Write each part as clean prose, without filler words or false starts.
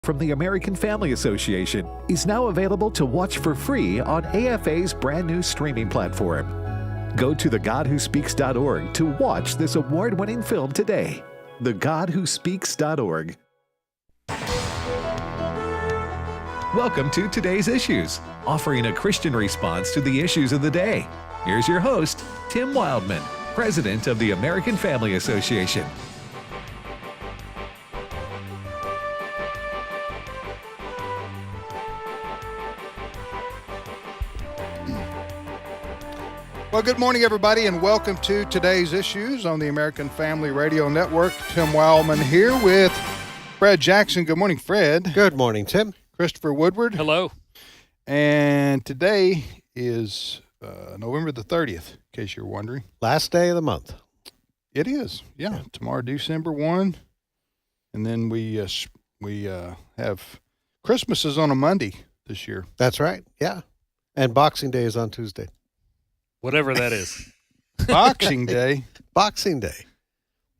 from the American Family Association is now available to watch for free on AFA's brand new streaming platform. Go to thegodwhospeaks.org to watch this award-winning film today. thegodwhospeaks.org. Welcome to Today's Issues, offering a Christian response to the issues of the day. Here's your host, Tim Wildman, President of the American Family Association. Well, good morning, everybody, and welcome to Today's Issues on the American Family Radio Network. Tim Wildman here with Fred Jackson. Good morning, Fred. Good morning, Tim. Christopher Woodward. Hello. And today is November the 30th, in case you're wondering. Last day of the month. It is, yeah. Tomorrow, December 1. And then we have Christmas is on a Monday this year. That's right, yeah. And Boxing Day is on Tuesday. Whatever that is. Boxing Day. Boxing Day.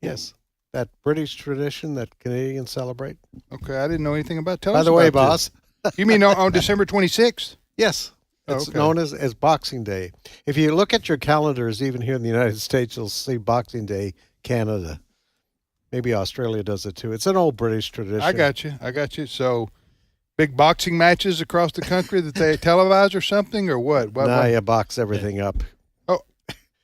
Yes. That British tradition that Canadians celebrate. Okay, I didn't know anything about. Tell By us the way, about boss. this. You mean on December 26th? Yes. It's Okay. known as Boxing Day. If you look at your calendars, even here in the United States, you'll see Boxing Day, Canada. Maybe Australia does it too. It's an old British tradition. I got you. So, big boxing matches across the country that they televise or something, or what? Nah, you box everything up.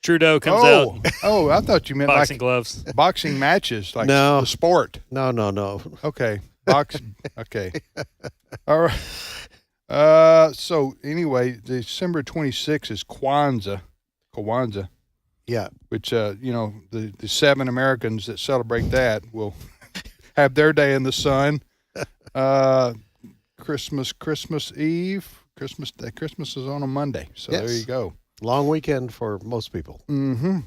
Trudeau comes out. Oh, I thought you meant Boxing like gloves. boxing matches, like No. the sport. No. Okay, boxing. Okay, all right. So anyway, December 26th is Kwanzaa, Yeah. which the 7 Americans that celebrate that will have their day in the sun. Christmas Eve, Christmas Day. Christmas is on a Monday, so Yes. there you go. Long weekend for most people. Mm-hmm.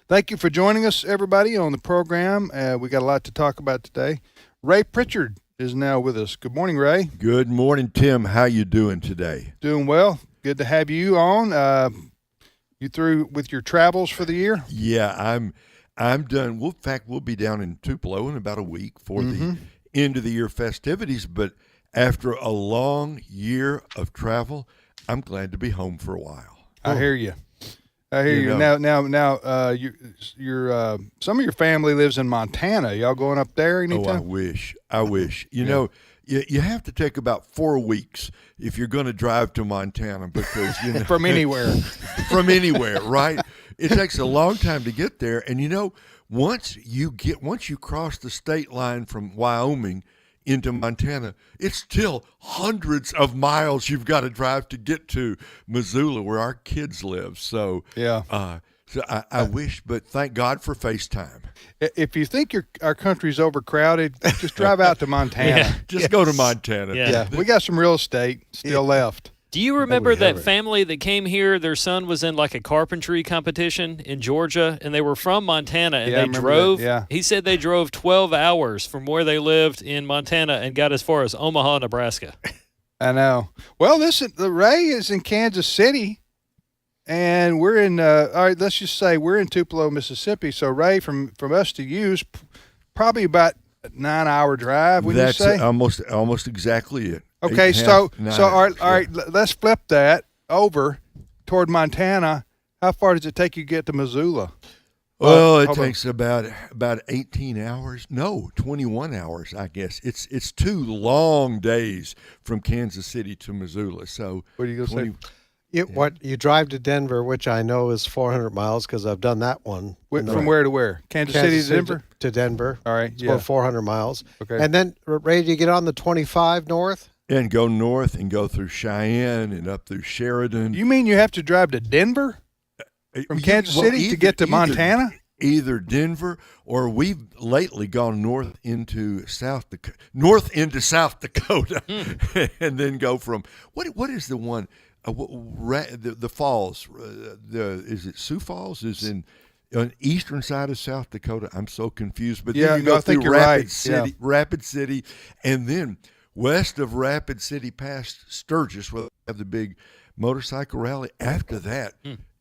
Thank you for joining us, everybody, on the program. We got a lot to talk about today. Ray Pritchard is now with us. Good morning, Ray. Good morning, Tim. How you doing today? Doing well. Good to have you on. You through with your travels for the year? Yeah, I'm done. In fact, we'll be down in Tupelo in about a week for the end of the year festivities. But after a long year of travel, I'm glad to be home for a while. I hear you. Now, you're some of your family lives in Montana. Y'all going up there anytime? I wish. You know, you have to take about 4 weeks if you're going to drive to Montana because From anywhere. From anywhere, right? It takes a long time to get there, and once you cross the state line from Wyoming into Montana, it's still hundreds of miles you've got to drive to get to Missoula, where our kids live. So, yeah. So I wish, but thank God for FaceTime. If you think our country's overcrowded, just drive out to Montana. Just go to Montana. Yeah. We got some real estate still left. Do you remember that it. family that came here? Their son was in like a carpentry competition in Georgia, and they were from Montana, and Yeah, I they remember drove. that, yeah. He said they drove 12 hours from where they lived in Montana and got as far as Omaha, Nebraska. I know. Well, listen, the Ray is in Kansas City, and we're in. All right, let's just say we're in Tupelo, Mississippi. So Ray, from us to you, is probably about a 9-hour drive. Would That's you say? almost exactly it. Okay, 8.5, so 9 all right, let's flip that over toward Montana. How far does it take you to get to Missoula? Well, it hold on. takes about 18 hours. No, 21 hours, I guess. It's 2 long days from Kansas City to Missoula. So What are you going to say? You drive to Denver, which I know is 400 miles because I've done that one. From where to where? Kansas City to Denver? To Denver. All right, It's yeah. about 400 miles. Okay. And then, Ray, do you get on the 25 north? And go north and go through Cheyenne and up through Sheridan. You mean you have to drive to Denver from Kansas City to get to Montana? Either Denver or we've lately gone north into South Dakota, and then go from what is the one the falls? Is it Sioux Falls? Is in on the eastern side of South Dakota. I'm so confused. But then you go through Rapid City, and then west of Rapid City past Sturgis, where they have the big motorcycle rally. After that,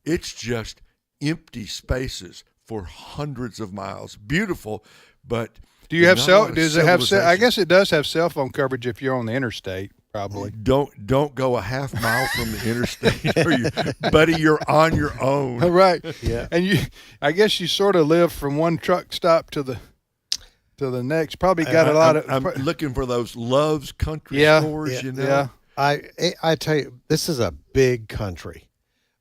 it's just empty spaces for hundreds of miles. Beautiful, but Do you have There's not a lot cell? of Does it have? I civilization. guess it does have cell phone coverage if you're on the interstate, probably. Don't go a half mile from the interstate, or buddy, you're on your own. Right. Yeah. And I guess you sort of live from one truck stop to the next. Probably got a lot of. I'm looking for those Love's Country Yeah, stores. You know. Yeah. I tell you, this is a big country.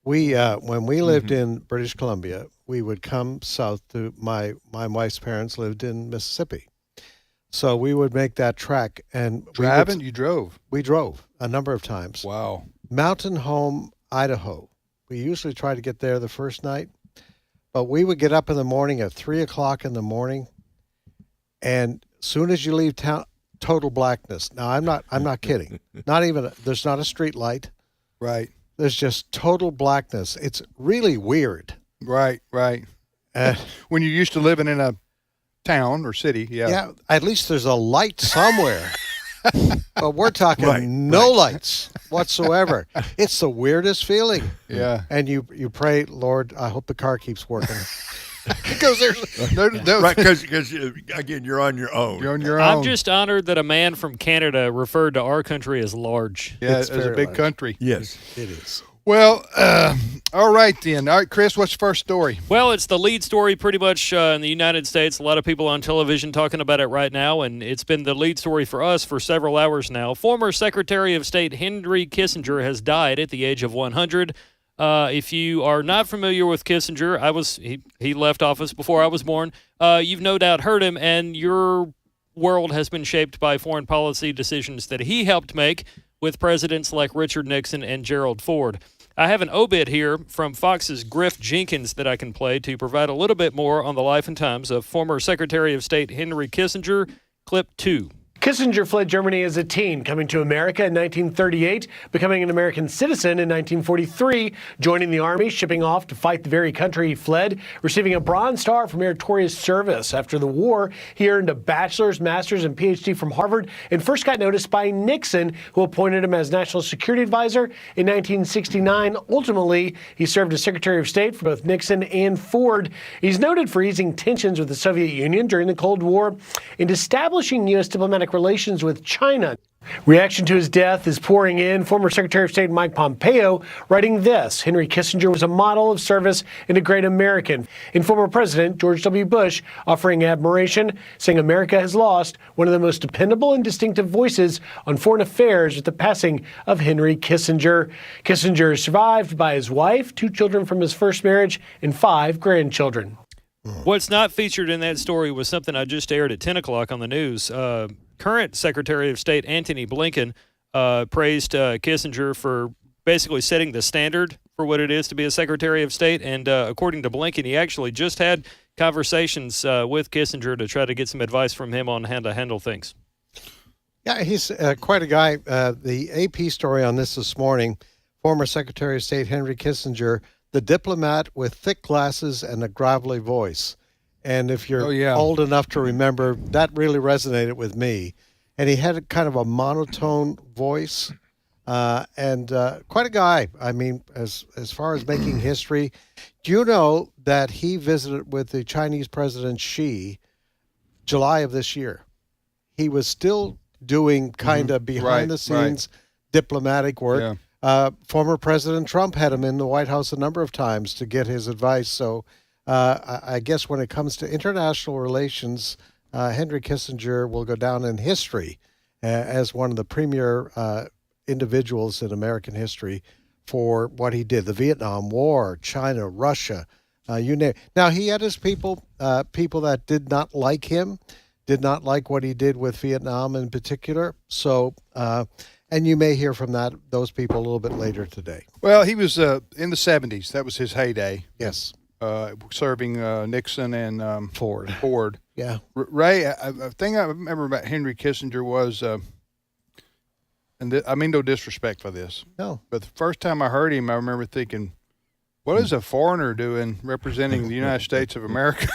We when we lived in British Columbia, we would come south to my wife's parents lived in Mississippi, so we would make that trek and Driving, you drove. we drove a number of times. Wow. Mountain Home, Idaho. We usually try to get there the first night, but we would get up in the morning at 3:00 in the morning, and soon as you leave town, total blackness. Now I'm not kidding. Not even there's not a street light. Right. There's just total blackness. It's really weird. Right. When you're used to living in a town or city, Yeah, at least there's a light somewhere. But we're talking no lights whatsoever. It's the weirdest feeling. Yeah. And you pray, Lord, I hope the car keeps working. Because there's Right, because again, you're on your own. you're on your own. I'm just honored that a man from Canada referred to our country as large. it's a very big large. country. Yes. It is. Well, all right then. All right, Chris, what's your first story? Well, it's the lead story pretty much in the United States. A lot of people on television talking about it right now, and it's been the lead story for us for several hours now. Former Secretary of State Henry Kissinger has died at the age of 100. If you are not familiar with Kissinger, he left office before I was born. You've no doubt heard him, and your world has been shaped by foreign policy decisions that he helped make with presidents like Richard Nixon and Gerald Ford. I have an obit here from Fox's Griff Jenkins that I can play to provide a little bit more on the life and times of former Secretary of State Henry Kissinger. Clip 2. Kissinger fled Germany as a teen, coming to America in 1938, becoming an American citizen in 1943, joining the Army, shipping off to fight the very country he fled, receiving a Bronze Star for meritorious service. After the war, he earned a bachelor's, master's, and PhD from Harvard, and first got noticed by Nixon, who appointed him as National Security Advisor in 1969. Ultimately, he served as Secretary of State for both Nixon and Ford. He's noted for easing tensions with the Soviet Union during the Cold War and establishing U.S. diplomatic relations with China. Reaction to his death is pouring in. Former Secretary of State Mike Pompeo writing this: Henry Kissinger was a model of service and a great American. And former President George W. Bush offering admiration, saying America has lost one of the most dependable and distinctive voices on foreign affairs with the passing of Henry Kissinger. Kissinger is survived by his wife, 2 children from his first marriage, and 5 grandchildren. What's not featured in that story was something I just aired at 10 o'clock on the news. Current Secretary of State Antony Blinken praised Kissinger for basically setting the standard for what it is to be a Secretary of State. And according to Blinken, he actually just had conversations with Kissinger to try to get some advice from him on how to handle things. Yeah, he's quite a guy. The AP story on this morning, former Secretary of State Henry Kissinger, the diplomat with thick glasses and a gravelly voice. And if you're old enough to remember, that really resonated with me. And he had a kind of a monotone voice and quite a guy. I mean, as far as making history, do you know that he visited with the Chinese President Xi July of this year? He was still doing kind of behind the scenes diplomatic work. Yeah. Former President Trump had him in the White House a number of times to get his advice. So I guess when it comes to international relations, Henry Kissinger will go down in history as one of the premier individuals in American history for what he did. The Vietnam War, China, Russia, you name it. Now, he had his people that did not like him, did not like what he did with Vietnam in particular. So, and you may hear from those people a little bit later today. Well, he was in the 70s. That was his heyday. Yes. Serving Nixon and Ford. Yeah. Ray, a thing I remember about Henry Kissinger was, I mean no disrespect for this, No. but the first time I heard him, I remember thinking, what is a foreigner doing representing the United States of America?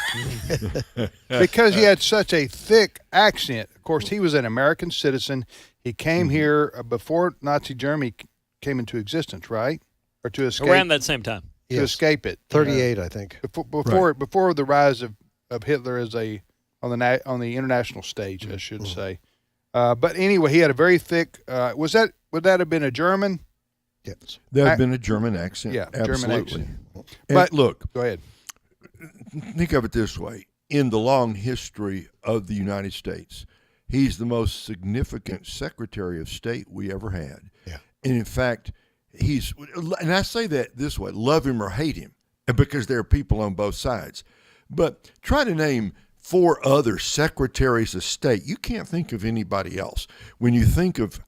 Because he had such a thick accent. Of course, he was an American citizen. He came here before Nazi Germany came into existence, right? Or to escape. Around that same time. To escape it. 38, I think. Before the rise of Hitler as a on the international stage, I should say. But anyway, he had a very thick. Would that have been a German? Yes. That would have been a German accent. Yeah, absolutely. German accent. And But look, go ahead. think of it this way: in the long history of the United States, he's the most significant Secretary of State we ever had. Yeah. And in fact, and I say that this way: love him or hate him, because there are people on both sides. But try to name 4 other secretaries of state. You can't think of anybody else. When you think of,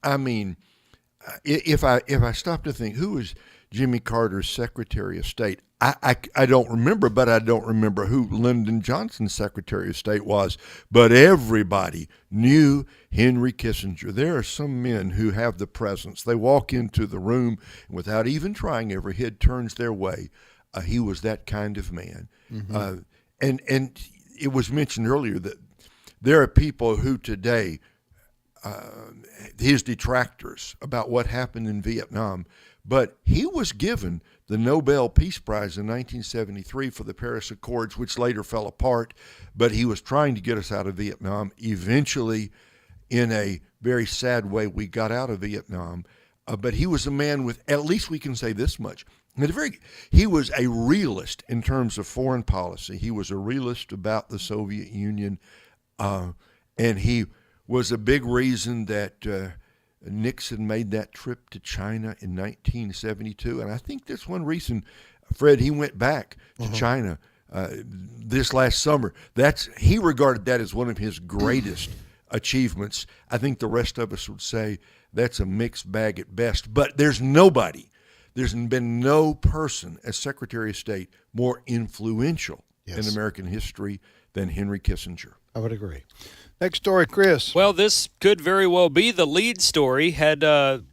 if I stop to think, who was Jimmy Carter's Secretary of State? I don't remember, but I don't remember who Lyndon Johnson's Secretary of State was. But everybody knew Henry Kissinger. There are some men who have the presence. They walk into the room and without even trying, every head turns their way. He was that kind of man. Mm-hmm. And it was mentioned earlier that there are people who today, his detractors about what happened in Vietnam, but he was given the Nobel Peace Prize in 1973 for the Paris Accords, which later fell apart, but he was trying to get us out of Vietnam. Eventually, in a very sad way, we got out of Vietnam, but he was a man with, at least we can say this much, he was a realist in terms of foreign policy. He was a realist about the Soviet Union, and he was a big reason that Nixon made that trip to China in 1972. And I think that's one reason, Fred, he went back to China this last summer. He regarded that as one of his greatest achievements. I think the rest of us would say that's a mixed bag at best. But there's been no person as Secretary of State more influential in American history than Henry Kissinger. I would agree. Next story, Chris. Well, this could very well be the lead story had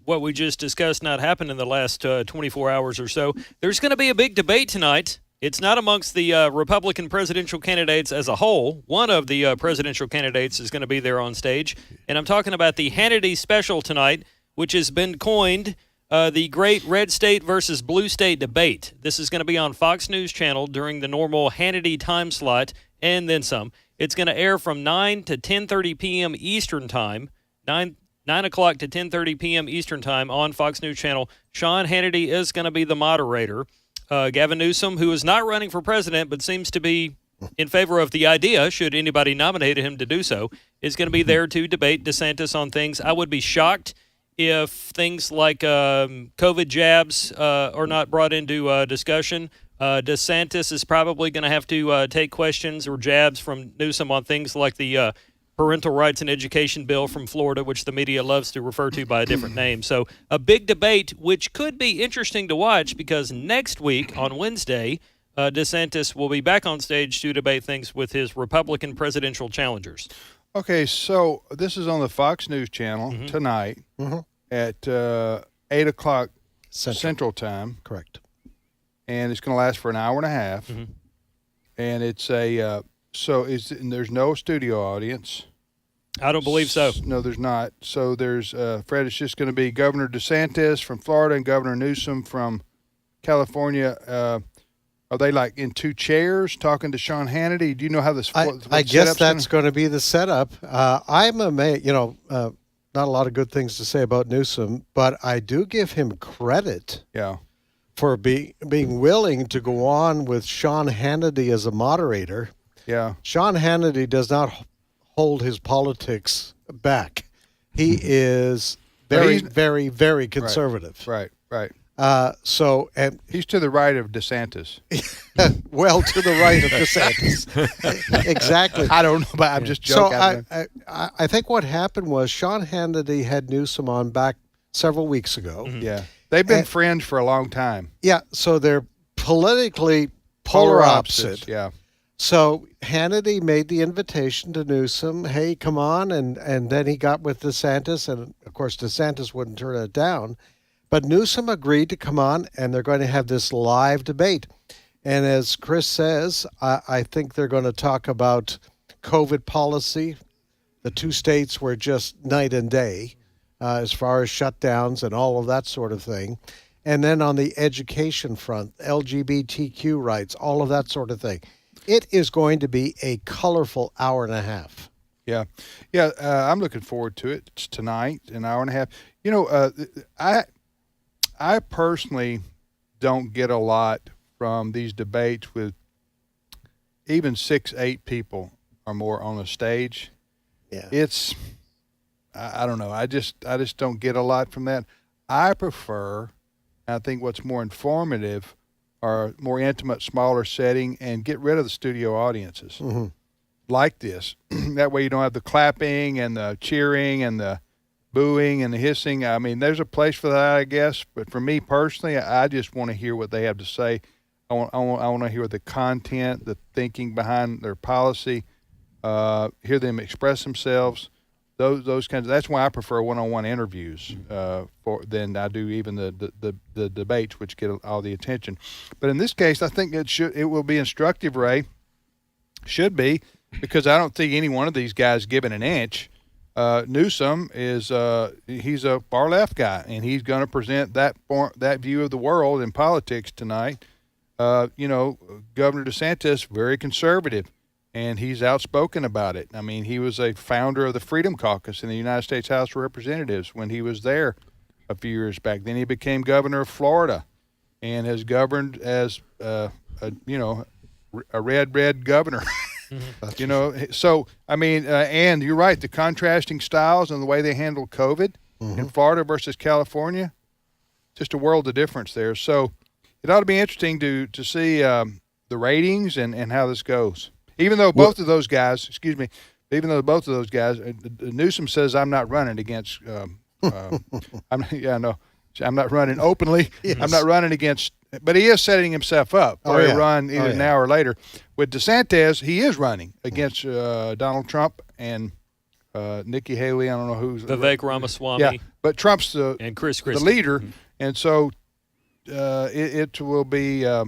what we just discussed not happened in the last 24 hours or so. There's going to be a big debate tonight. It's not amongst the Republican presidential candidates as a whole. One of the presidential candidates is going to be there on stage. And I'm talking about the Hannity special tonight, which has been coined the Great Red State versus Blue State Debate. This is going to be on Fox News Channel during the normal Hannity time slot and then some. It's going to air from 9 to 10:30 p.m. Eastern Time, 9 o'clock to 10:30 p.m. Eastern Time on Fox News Channel. Sean Hannity is going to be the moderator. Gavin Newsom, who is not running for president but seems to be in favor of the idea, should anybody nominate him to do so, is going to be there to debate DeSantis on things. I would be shocked if things like COVID jabs are not brought into discussion. DeSantis is probably going to have to take questions or jabs from Newsom on things like the parental rights and education bill from Florida, which the media loves to refer to by a different name. So a big debate, which could be interesting to watch because next week on Wednesday, DeSantis will be back on stage to debate things with his Republican presidential challengers. Okay, so this is on the Fox News Channel tonight at 8 o'clock Central Time. Correct. And it's going to last for an hour and a half. And it's and there's no studio audience. I don't believe so. No, there's not. So there's, Fred, it's just going to be Governor DeSantis from Florida and Governor Newsom from California. Are they like in 2 chairs talking to Sean Hannity? Do you know how this? I guess that's going to be the setup. I'm amazed. Not a lot of good things to say about Newsom, but I do give him credit. Yeah. For being willing to go on with Sean Hannity as a moderator. Yeah. Sean Hannity does not hold his politics back. He is very, very, very conservative. Right. And he's to the right of DeSantis. Well, to the right of DeSantis. Exactly. I don't know, but I'm just joking. So I think what happened was Sean Hannity had Newsom on back several weeks ago. Yeah. They've been friends for a long time. Yeah, so they're politically polar opposite. Yeah. So Hannity made the invitation to Newsom, hey, come on, and then he got with DeSantis, and of course DeSantis wouldn't turn it down. But Newsom agreed to come on, and they're going to have this live debate. And as Chris says, I think they're going to talk about COVID policy. The 2 states were just night and day. As far as shutdowns and all of that sort of thing. And then on the education front, LGBTQ rights, all of that sort of thing. It is going to be a colorful hour and a half. Yeah. I'm looking forward to it. It's tonight, an hour and a half. I personally don't get a lot from these debates with even 6-8 people or more on a stage. Yeah. It's, I don't know. I just don't get a lot from that. I prefer, I think what's more informative are more intimate, smaller setting, and get rid of the studio audiences like this. That way you don't have the clapping and the cheering and the booing and the hissing. I mean, there's a place for that, I guess. But for me personally, I just want to hear what they have to say. I want to hear the content, the thinking behind their policy, hear them express themselves. Those kinds of, that's why I prefer one-on-one interviews than I do even the debates, which get all the attention. But in this case, I think it will be instructive, Ray. Should be, because I don't think any one of these guys given an inch. Newsom is he's a far left guy, and he's going to present that view of the world in politics tonight. Governor DeSantis, very conservative, and he's outspoken about it. I mean, he was a founder of the Freedom Caucus in the United States House of Representatives when he was there a few years back. Then he became governor of Florida and has governed as a red governor. So I mean, and you're right, the contrasting styles and the way they handle COVID in Florida versus California, just a world of difference there. So it ought to be interesting to see the ratings and how this goes. Even though both of those guys, Newsom says I'm not running against. I'm not running openly. Yes. I'm not running against. But he is setting himself up for a run either now or later. With DeSantis, he is running against Donald Trump and Nikki Haley. I don't know who's Vivek Ramaswamy. Yeah, but Trump's the leader, and so it will be. It'll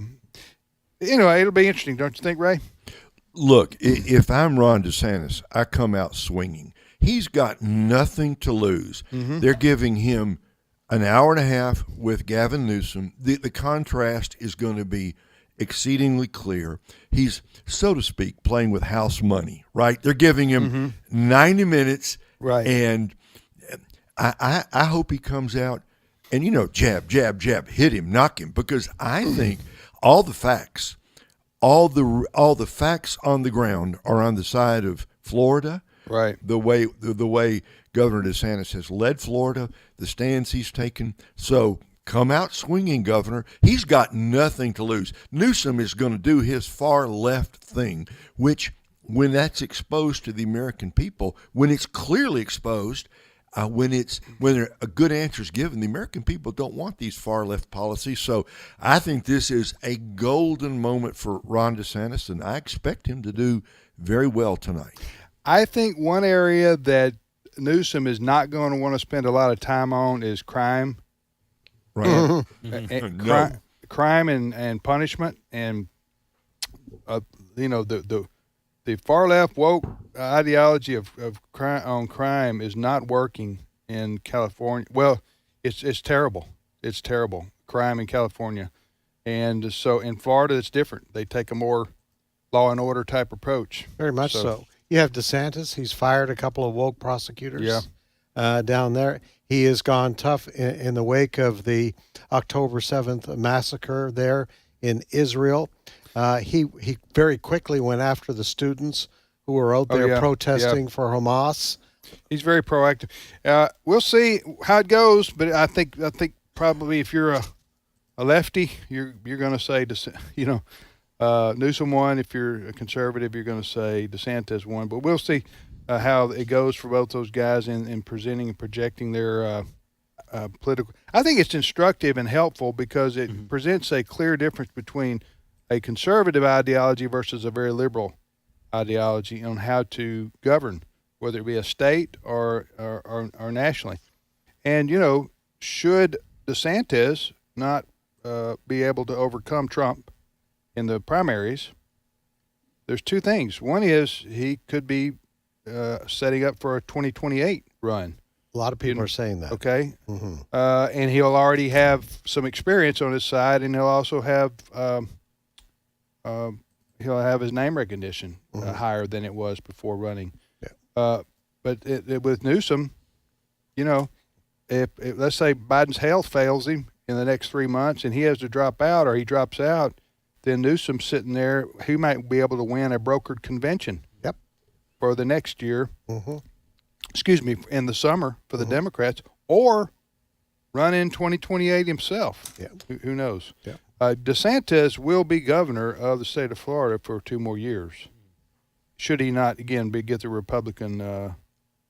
be interesting, don't you think, Ray? Look, if I'm Ron DeSantis, I come out swinging. He's got nothing to lose. They're giving him an hour and a half with Gavin Newsom. The contrast is going to be exceedingly clear. He's, so to speak, playing with house money, right? They're giving him 90 minutes, right? And I hope he comes out and, jab, jab, jab, hit him, knock him, because I think all the facts on the ground are on the side of Florida. Right. The way Governor DeSantis has led Florida, the stands he's taken. So come out swinging, Governor. He's got nothing to lose. Newsom is going to do his far left thing, which, when that's exposed to the American people, when it's clearly exposed, when a good answer is given, the American people don't want these far left policies. So I think this is a golden moment for Ron DeSantis, and I expect him to do very well tonight. I think one area that Newsom is not going to want to spend a lot of time on is crime, right? Crime and punishment, and the far left woke ideology of crime is not working in California. Well, it's terrible. It's terrible, crime in California, and so in Florida it's different. They take a more law and order type approach. Very much so. You have DeSantis. He's fired a couple of woke prosecutors down there. He has gone tough in the wake of the October 7th massacre there in Israel. He very quickly went after the students who were out there protesting for Hamas. He's very proactive. We'll see how it goes, but I think probably if you're a lefty, you're going to say, Newsom won. If you're a conservative, you're going to say DeSantis won. But we'll see how it goes for both those guys in presenting and projecting their political. I think it's instructive and helpful because it presents a clear difference between a conservative ideology versus a very liberal ideology on how to govern, whether it be a state or nationally. And, should DeSantis not be able to overcome Trump in the primaries, there's two things. One is he could be setting up for a 2028 run. A lot of people are saying that. Okay. And he'll already have some experience on his side, and he'll also have he'll have his name recognition higher than it was before running. Yeah. But with Newsom, you know, if let's say Biden's health fails him in the next 3 months and he has to drop out or he drops out, then Newsom's sitting there. He might be able to win a brokered convention. Yep. For the next year. Excuse me, in the summer for the Democrats, or run in 2028 himself. Yeah. Who knows? Yeah. DeSantis will be governor of the state of Florida for 2 more years. Should he not, again, get the Republican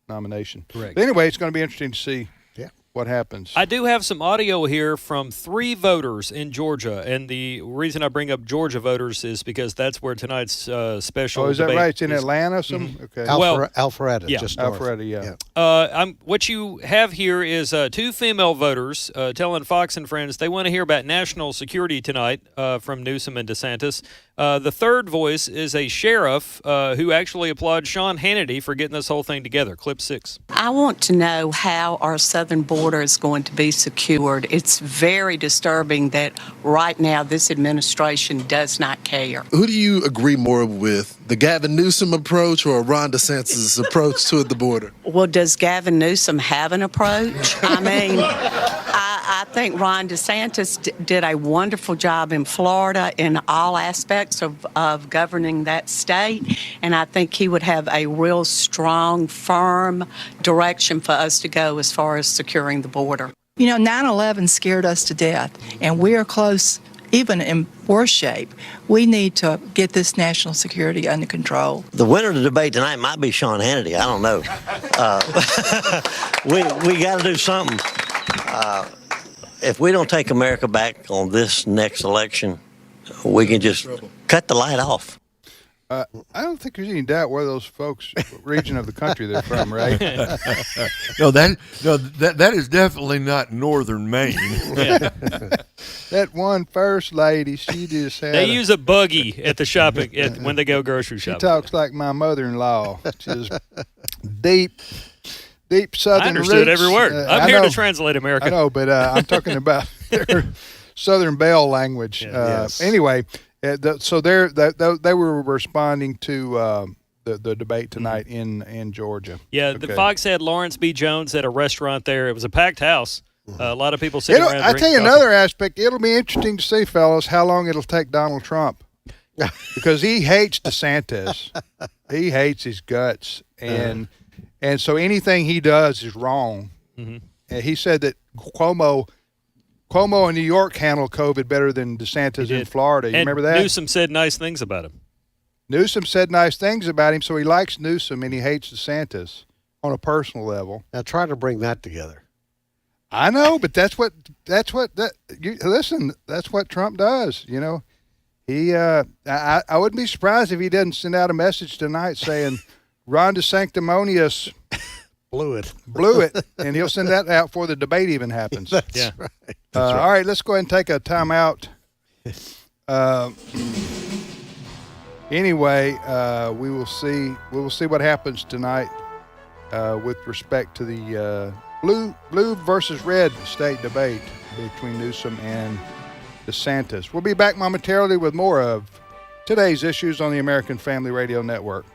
nomination. Correct. But anyway, it's going to be interesting to see Yeah. what happens. I do have some audio here from 3 voters in Georgia, and the reason I bring up Georgia voters is because that's where tonight's special. Oh, is that debate right? It's in is. Atlanta. Okay. Alpharetta, yeah. just north. Alpharetta, yeah. What you have here is 2 female voters telling Fox and Friends they want to hear about national security tonight from Newsom and DeSantis. The third voice is a sheriff who actually applauds Sean Hannity for getting this whole thing together. Clip 6. I want to know how our southern border is going to be secured. It's very disturbing that right now this administration does not care. Who do you agree more with, the Gavin Newsom approach or Ron DeSantis' approach to the border? Well, does Gavin Newsom have an approach? I mean, I think Ron DeSantis did a wonderful job in Florida in all aspects of governing that state, and I think he would have a real strong, firm direction for us to go as far as securing the border. You know, 9/11 scared us to death, and we are close, even in worse shape. We need to get this national security under control. The winner of the debate tonight might be Sean Hannity. I don't know. We got to do something. If we don't take America back on this next election, we can just cut the light off. I don't think there's any doubt where those folks, region of the country they're from, right? That is definitely not northern Maine. That one first lady, she just had. They use a buggy at the shopping when they go grocery She shopping. talks like my mother-in-law. She's deep southern I understood roots. every word. I'm I here know, to translate America. I know, but I'm talking about their Southern Belle language. Yes. Anyway, so they were responding to the debate tonight in Georgia. Yeah, the Fox had Lawrence B. Jones at a restaurant there. It was a packed house. A lot of people sitting around. I tell you another aspect. It'll be interesting to see, fellas, how long it'll take Donald Trump, because he hates DeSantis. He hates his guts, and so anything he does is wrong. And he said that Cuomo in New York handled COVID better than DeSantis in Florida. You remember that? Newsom said nice things about him. Newsom said nice things about him, so he likes Newsom and he hates DeSantis on a personal level. Now try to bring that together. I know, but that's what Trump does. You know, he I wouldn't be surprised if he doesn't send out a message tonight saying Ron DeSanctimonious Blew it, and he'll send that out before the debate even happens. That's right. All right, let's go ahead and take a timeout. Anyway, we will see what happens tonight with respect to the blue versus red state debate between Newsom and DeSantis. We'll be back momentarily with more of today's issues on the American Family Radio Network.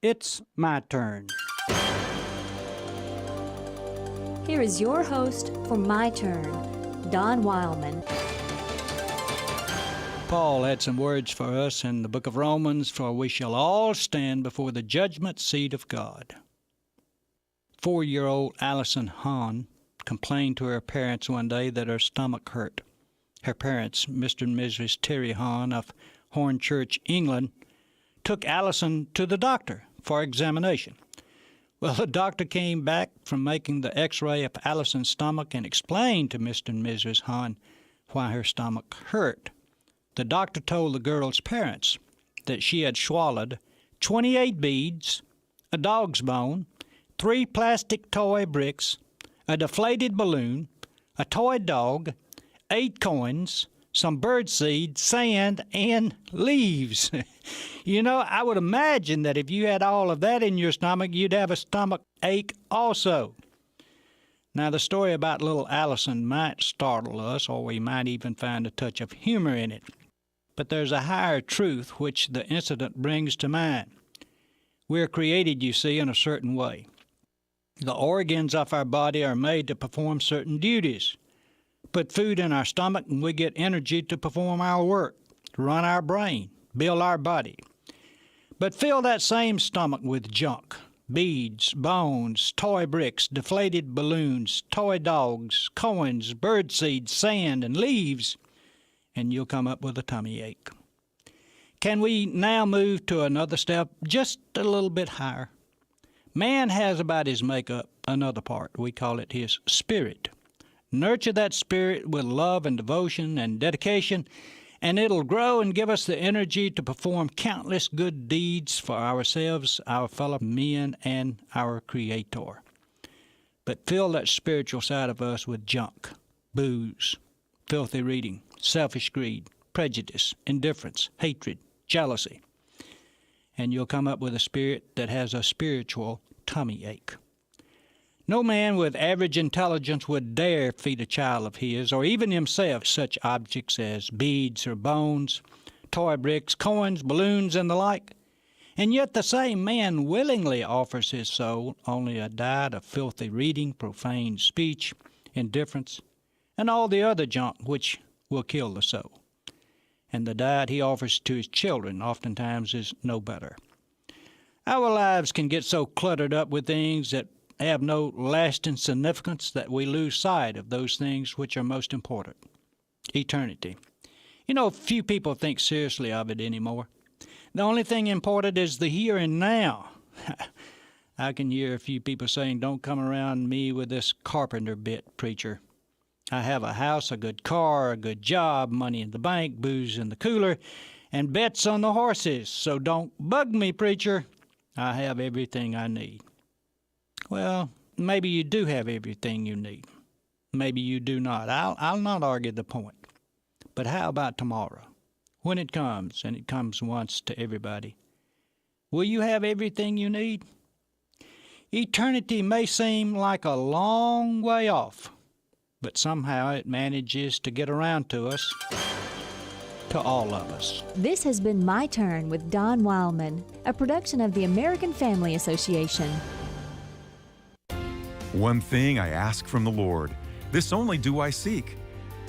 It's my turn. Here is your host for My Turn, Don Wildman. Paul had some words for us in the book of Romans, for we shall all stand before the judgment seat of God. 4-year-old Allison Hahn complained to her parents one day that her stomach hurt. Her parents, Mr. and Mrs. Terry Hahn of Hornchurch, England, took Allison to the doctor for examination. Well, the doctor came back from making the x-ray of Allison's stomach and explained to Mr. and Mrs. Hahn why her stomach hurt. The doctor told the girl's parents that she had swallowed 28 beads, a dog's bone, 3 plastic toy bricks, a deflated balloon, a toy dog, 8 coins, some birdseed, sand, and leaves. You know, I would imagine that if you had all of that in your stomach, you'd have a stomach ache also. Now, the story about little Allison might startle us, or we might even find a touch of humor in it. But there's a higher truth which the incident brings to mind. We're created, you see, in a certain way. The organs of our body are made to perform certain duties. Put food in our stomach and we get energy to perform our work, to run our brain, build our body. But fill that same stomach with junk, beads, bones, toy bricks, deflated balloons, toy dogs, coins, birdseed, sand, and leaves, and you'll come up with a tummy ache. Can we now move to another step just a little bit higher? Man has about his makeup another part. We call it his spirit. Nurture that spirit with love and devotion and dedication, and it'll grow and give us the energy to perform countless good deeds for ourselves, our fellow men, and our Creator. But fill that spiritual side of us with junk, booze, filthy reading, selfish greed, prejudice, indifference, hatred, jealousy, and you'll come up with a spirit that has a spiritual tummy ache. No man with average intelligence would dare feed a child of his, or even himself, such objects as beads or bones, toy bricks, coins, balloons, and the like. And yet the same man willingly offers his soul only a diet of filthy reading, profane speech, indifference, and all the other junk which will kill the soul. And the diet he offers to his children oftentimes is no better. Our lives can get so cluttered up with things that have no lasting significance that we lose sight of those things which are most important. Eternity. You know, few people think seriously of it anymore. The only thing important is the here and now. I can hear a few people saying, "Don't come around me with this carpenter bit, preacher. I have a house, a good car, a good job, money in the bank, booze in the cooler, and bets on the horses. So don't bug me, preacher. I have everything I need." Well, maybe you do have everything you need. Maybe you do not. I'll not argue the point. But how about tomorrow? When it comes, and it comes once to everybody, will you have everything you need? Eternity may seem like a long way off, but somehow it manages to get around to us, to all of us. This has been My Turn with Don Wildman, a production of the American Family Association. One thing I ask from the Lord, this only do I seek,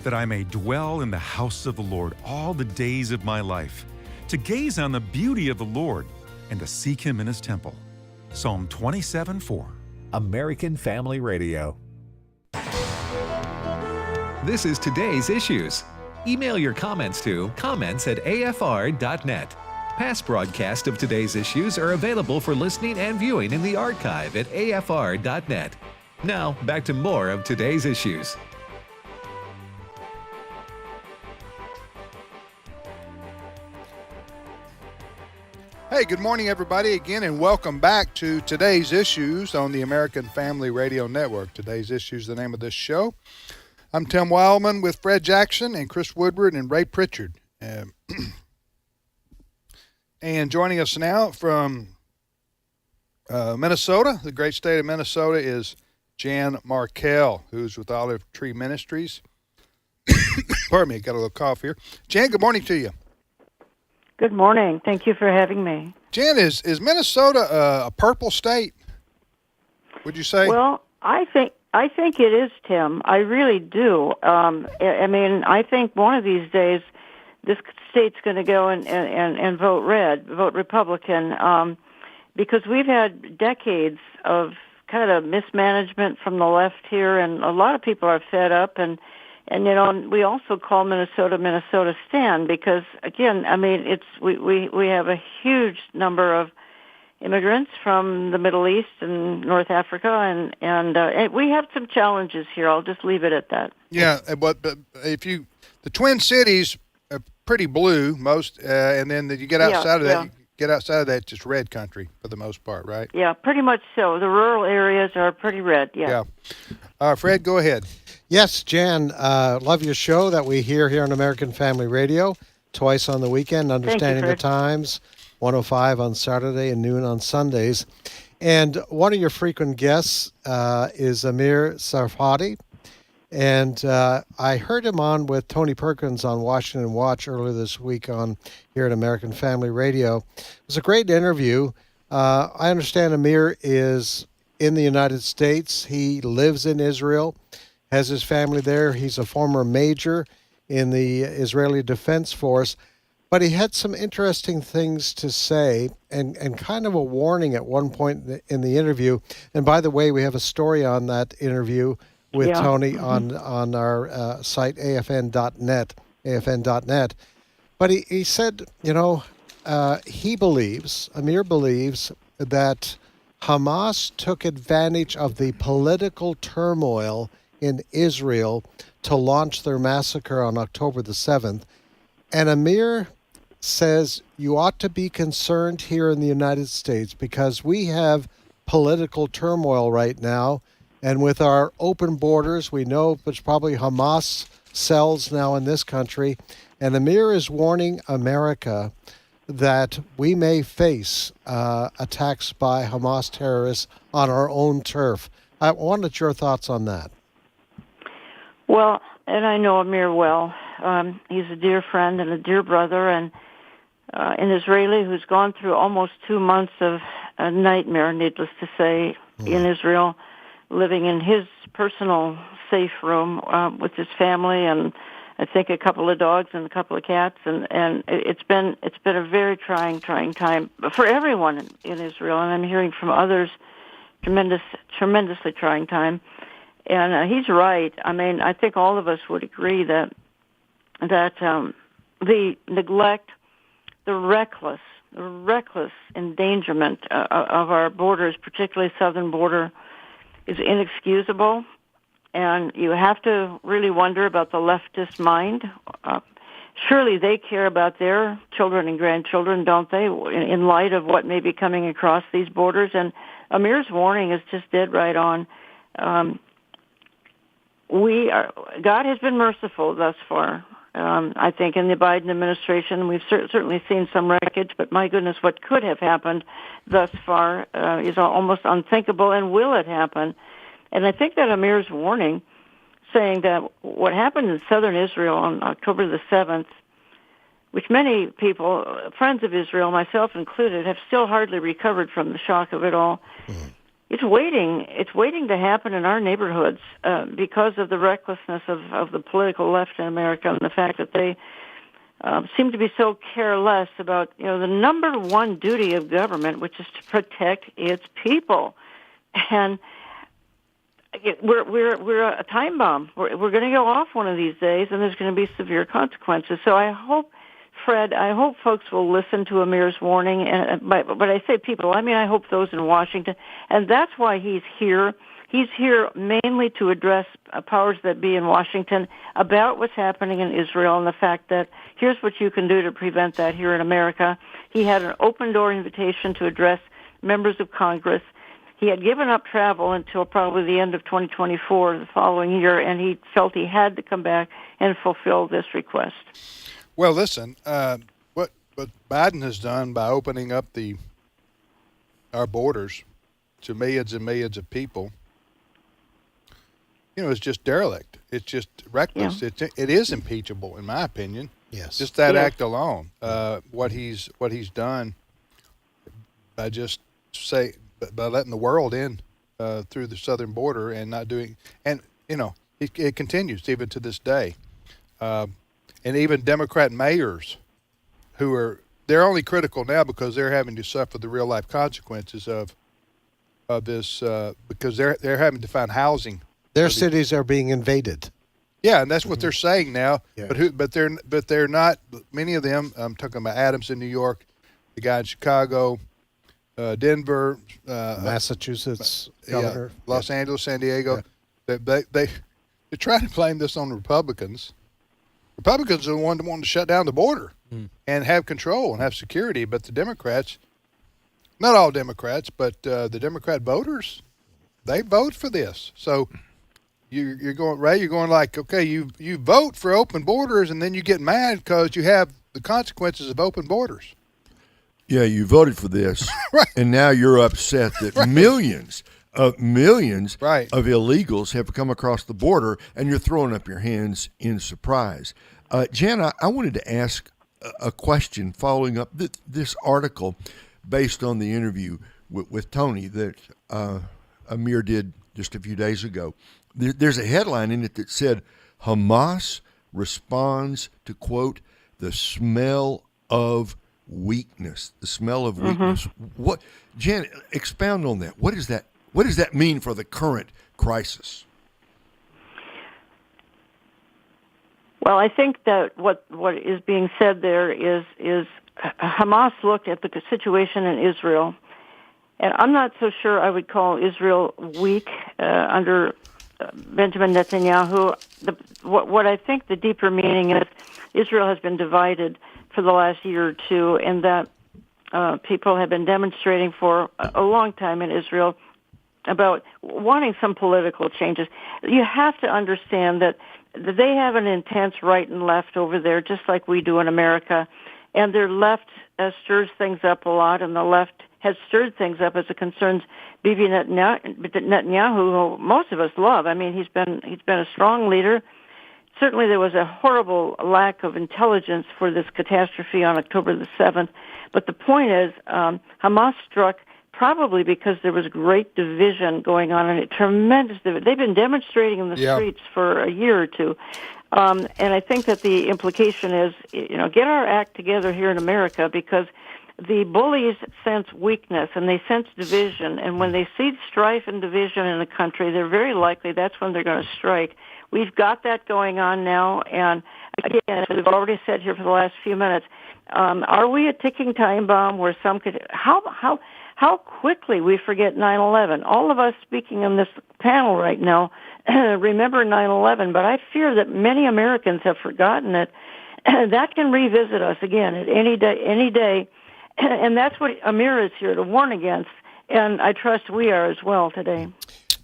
that I may dwell in the house of the Lord all the days of my life, to gaze on the beauty of the Lord and to seek Him in His temple. Psalm 27:4. American Family Radio. This is today's issues. Email your comments to comments@afr.net. Past broadcasts of today's issues are available for listening and viewing in the archive at afr.net. Now, back to more of today's issues. Hey, good morning, everybody, again, and welcome back to Today's Issues on the American Family Radio Network. Today's Issues is the name of this show. I'm Tim Wildman with Fred Jackson and Chris Woodward and Ray Pritchard. And joining us now from Minnesota, the great state of Minnesota, is Jan Markell, who's with Olive Tree Ministries. Pardon me, got a little cough here. Jan, good morning to you. Good morning. Thank you for having me. Jan, is Minnesota a purple state, would you say? Well, I think it is, Tim. I really do. I mean, I think one of these days this state's going to go and vote red, vote Republican, because we've had decades of kind of mismanagement from the left here, and a lot of people are fed up, and And we also call Minnesota Stand because, again, I mean, we have a huge number of immigrants from the Middle East and North Africa, and we have some challenges here. I'll just leave it at that. Yeah, but the Twin Cities are pretty blue most, and then you get outside of that. Get outside of that, it's just red country for the most part, right? Yeah, pretty much so. The rural areas are pretty red. Yeah. Fred, go ahead. Yes, Jan, love your show that we hear here on American Family Radio twice on the weekend, Understanding the Times, 105 on Saturday and noon on Sundays. And one of your frequent guests is Amir Sarfati. And I heard him on with Tony Perkins on Washington Watch earlier this week here at American Family Radio. It was a great interview. I understand Amir is in the United States. He lives in Israel, has his family there. He's a former major in the Israeli Defense Force. But he had some interesting things to say and kind of a warning at one point in the interview. And by the way, we have a story on that interview with Tony on our site, afn.net. But he said, Amir believes that Hamas took advantage of the political turmoil in Israel to launch their massacre on October the 7th. And Amir says you ought to be concerned here in the United States because we have political turmoil right now. And with our open borders, we know there's probably Hamas cells now in this country. And Amir is warning America that we may face attacks by Hamas terrorists on our own turf. I wanted your thoughts on that. Well, and I know Amir well. He's a dear friend and a dear brother, and an Israeli who's gone through almost 2 months of a nightmare, needless to say, in Israel, living in his personal safe room with his family and I think a couple of dogs and a couple of cats, and it's been a very trying time for everyone in Israel, and I'm hearing from others tremendously trying time. And he's right. I mean, I think all of us would agree that the neglect, the reckless endangerment of our borders, particularly southern border, is inexcusable, and you have to really wonder about the leftist mind. Surely they care about their children and grandchildren, don't they, in light of what may be coming across these borders? And Amir's warning is just dead right on. God has been merciful thus far. I think in the Biden administration, we've certainly seen some wreckage, but my goodness, what could have happened thus far is almost unthinkable, and will it happen? And I think that Amir's warning, saying that what happened in southern Israel on October the 7th, which many people, friends of Israel, myself included, have still hardly recovered from the shock of it all. It's waiting to happen in our neighborhoods because of the recklessness of the political left in America and the fact that they seem to be so careless about the number one duty of government, which is to protect its people. And we're a time bomb. We're going to go off one of these days, and there's going to be severe consequences. So I hope, Fred, folks will listen to Amir's warning. But I say people, I mean I hope those in Washington. And that's why he's here. He's here mainly to address powers that be in Washington about what's happening in Israel and the fact that here's what you can do to prevent that here in America. He had an open-door invitation to address members of Congress. He had given up travel until probably the end of 2024, the following year, and he felt he had to come back and fulfill this request. Well, listen, what Biden has done by opening up our borders to millions and millions of people, it's just derelict. It's just reckless. Yeah. It is impeachable, in my opinion. Yes. Just that act alone, what he's done by by letting the world in through the southern border and not doing, and it continues even to this day. And even Democrat mayors they're only critical now because they're having to suffer the real life consequences of this because they're having to find housing. Their cities are being invaded. Yeah, and that's what they're saying now. Yeah. But they're not. Many of them. I'm talking about Adams in New York, the guy in Chicago, Denver, Massachusetts governor, Los Angeles, San Diego. They're trying to blame this on the Republicans. Republicans are the one that want to shut down the border and have control and have security. But the Democrats, not all Democrats, but the Democrat voters, they vote for this. So. You're going, Ray, you're going like, okay, you vote for open borders, and then you get mad because you have the consequences of open borders. Yeah, you voted for this, Right. And now you're upset that millions of illegals have come across the border, and you're throwing up your hands in surprise. Jan, I wanted to ask a question following up this article based on the interview with Tony that Amir did just a few days ago. There's a headline in it that said, Hamas responds to, quote, the smell of weakness. The smell of weakness. What, Jan, expound on that. What is that? What does that mean for the current crisis? Well, I think that what is being said there is Hamas looked at the situation in Israel, and I'm not so sure I would call Israel weak under Benjamin Netanyahu. What I think the deeper meaning is Israel has been divided for the last year or two, and that people have been demonstrating for a long time in Israel about wanting some political changes. You have to understand that they have an intense right and left over there, just like we do in America, and their left stirs things up a lot, and the left has stirred things up as it concerns Bibi Netanyahu, who most of us love. I mean, he's been a strong leader. Certainly there was a horrible lack of intelligence for this catastrophe on October the 7th. But the point is, Hamas struck probably because there was great division going on, and a tremendous division. They've been demonstrating in the streets for a year or two. And I think that the implication is, get our act together here in America, because the bullies sense weakness and they sense division, and when they see strife and division in the country, they're very likely that's when they're going to strike. We've got that going on now, and again, as we've already said here for the last few minutes, are we a ticking time bomb where some could? How quickly we forget 9/11? All of us speaking in this panel right now remember 9/11, but I fear that many Americans have forgotten it. That can revisit us again at any day. And that's what Amir is here to warn against, and I trust we are as well today.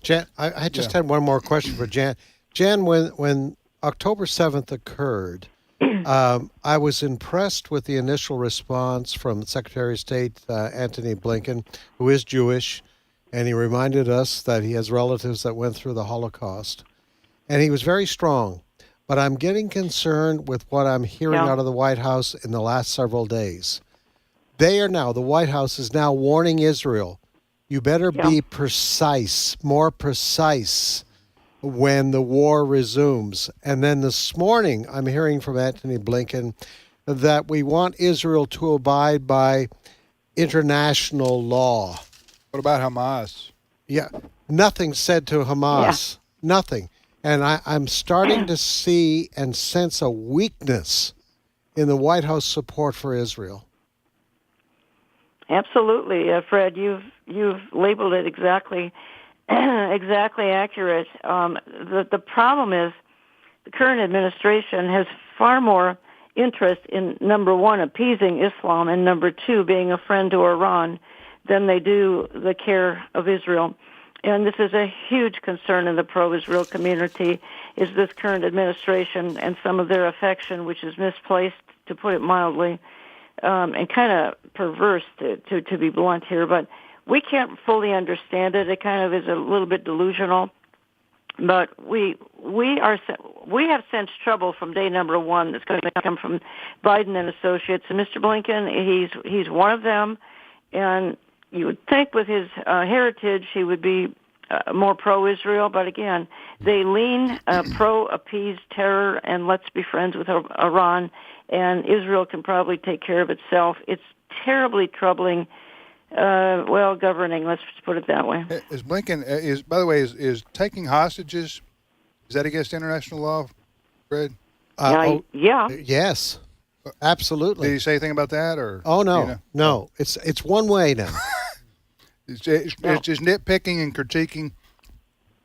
Jan, I just had one more question for Jan. Jan, when October 7th occurred, I was impressed with the initial response from Secretary of State Antony Blinken, who is Jewish, and he reminded us that he has relatives that went through the Holocaust. And he was very strong. But I'm getting concerned with what I'm hearing out of the White House in the last several days. The White House is now warning Israel, you better be precise, more precise when the war resumes. And then this morning, I'm hearing from Antony Blinken that we want Israel to abide by international law. What about Hamas? Yeah, nothing said to Hamas. Yeah. Nothing. And I'm starting to see and sense a weakness in the White House support for Israel. Absolutely, Fred. You've labeled it exactly accurate. The problem is the current administration has far more interest in, number one, appeasing Islam, and number two, being a friend to Iran, than they do the care of Israel. And this is a huge concern in the pro-Israel community, is this current administration and some of their affection, which is misplaced, to put it mildly, and kind of perverse, to be blunt here. But we can't fully understand it. It kind of is a little bit delusional. But we have sensed trouble from day number one that's going to come from Biden and associates. And Mr. Blinken, he's one of them, and you would think with his heritage he would be more pro-Israel, but again, they lean pro-appease terror and let's be friends with Iran, and Israel can probably take care of itself. It's terribly troubling, governing, let's put it that way. Is Blinken, by the way, is taking hostages, is that against international law? Fred? Yeah. Yes, absolutely. Did he say anything about that, or? Oh no, you know? no. It's one way now. It's just nitpicking and critiquing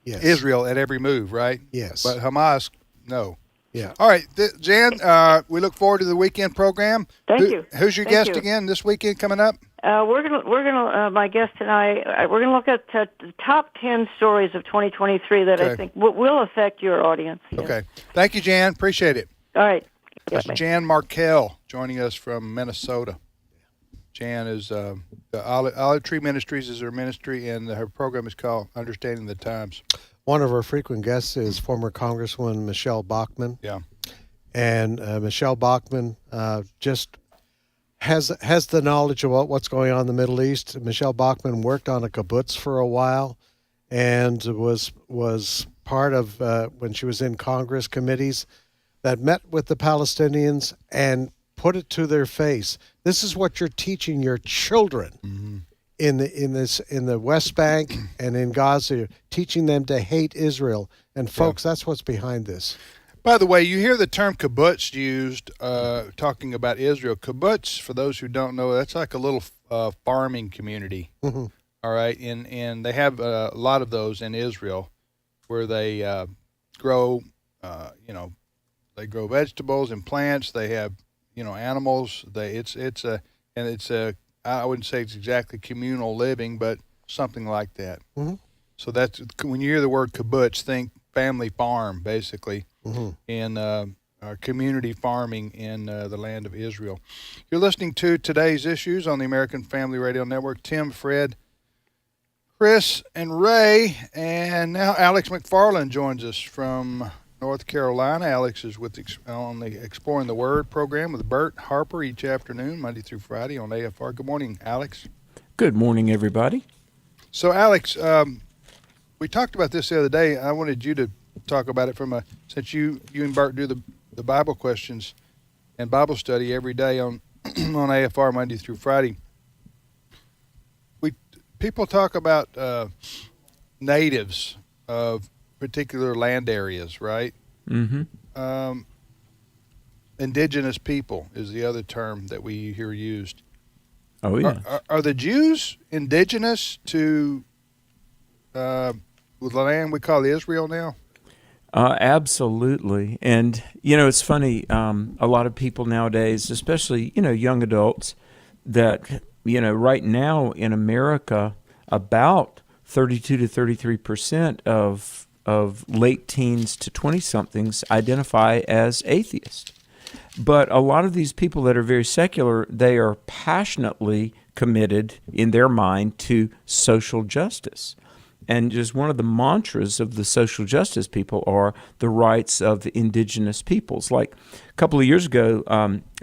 Yes. Israel at every move, right? Yes. But Hamas, no. Yeah. All right, Jan, we look forward to the weekend program. Thank you. Who's your Thank guest you. again this weekend coming up? We're gonna my guest tonight. We're gonna look at the top 10 stories of 2023 that I Okay. think will affect your audience. Yes. Okay. Thank you, Jan. Appreciate it. All right. That's Bye. Jan Markell joining us from Minnesota. Jan is the Olive Tree Ministries is her ministry, and her program is called Understanding the Times. One of our frequent guests is former Congresswoman Michelle Bachmann. Yeah. And Michelle Bachmann just has the knowledge about what's going on in the Middle East. Michelle Bachmann worked on a kibbutz for a while, and was part of when she was in Congress committees that met with the Palestinians and put it to their face. This is what you're teaching your children in the West Bank and in Gaza. You're teaching them to hate Israel. And folks, that's what's behind this. By the way, you hear the term kibbutz used talking about Israel. Kibbutz, for those who don't know, that's like a little farming community. Mm-hmm. All right, and they have a lot of those in Israel, where they grow, they grow vegetables and plants. They have, animals. I wouldn't say it's exactly communal living, but something like that. Mm-hmm. So that's when you hear the word kibbutz, think family farm, basically. Mm-hmm. In community farming in the land of Israel. You're listening to Today's Issues on the American Family Radio Network. Tim, Fred, Chris, and Ray. And now Alex McFarland joins us from North Carolina. Alex is on the Exploring the Word program with Bert Harper each afternoon, Monday through Friday on AFR. Good morning, Alex. Good morning, everybody. So, Alex, we talked about this the other day. I wanted you to talk about it since you and Bert do the Bible questions and Bible study every day on AFR Monday through Friday. People talk about natives of particular land areas, right? Mm-hmm. Indigenous people is the other term that we hear used. Oh yeah. Are the Jews indigenous to the land we call Israel now? Absolutely. And, it's funny, a lot of people nowadays, especially, young adults, that, right now in America, about 32 to 33% of late teens to 20-somethings identify as atheist. But a lot of these people that are very secular, they are passionately committed in their mind to social justice. And just one of the mantras of the social justice people are the rights of the indigenous peoples. Like a couple of years ago,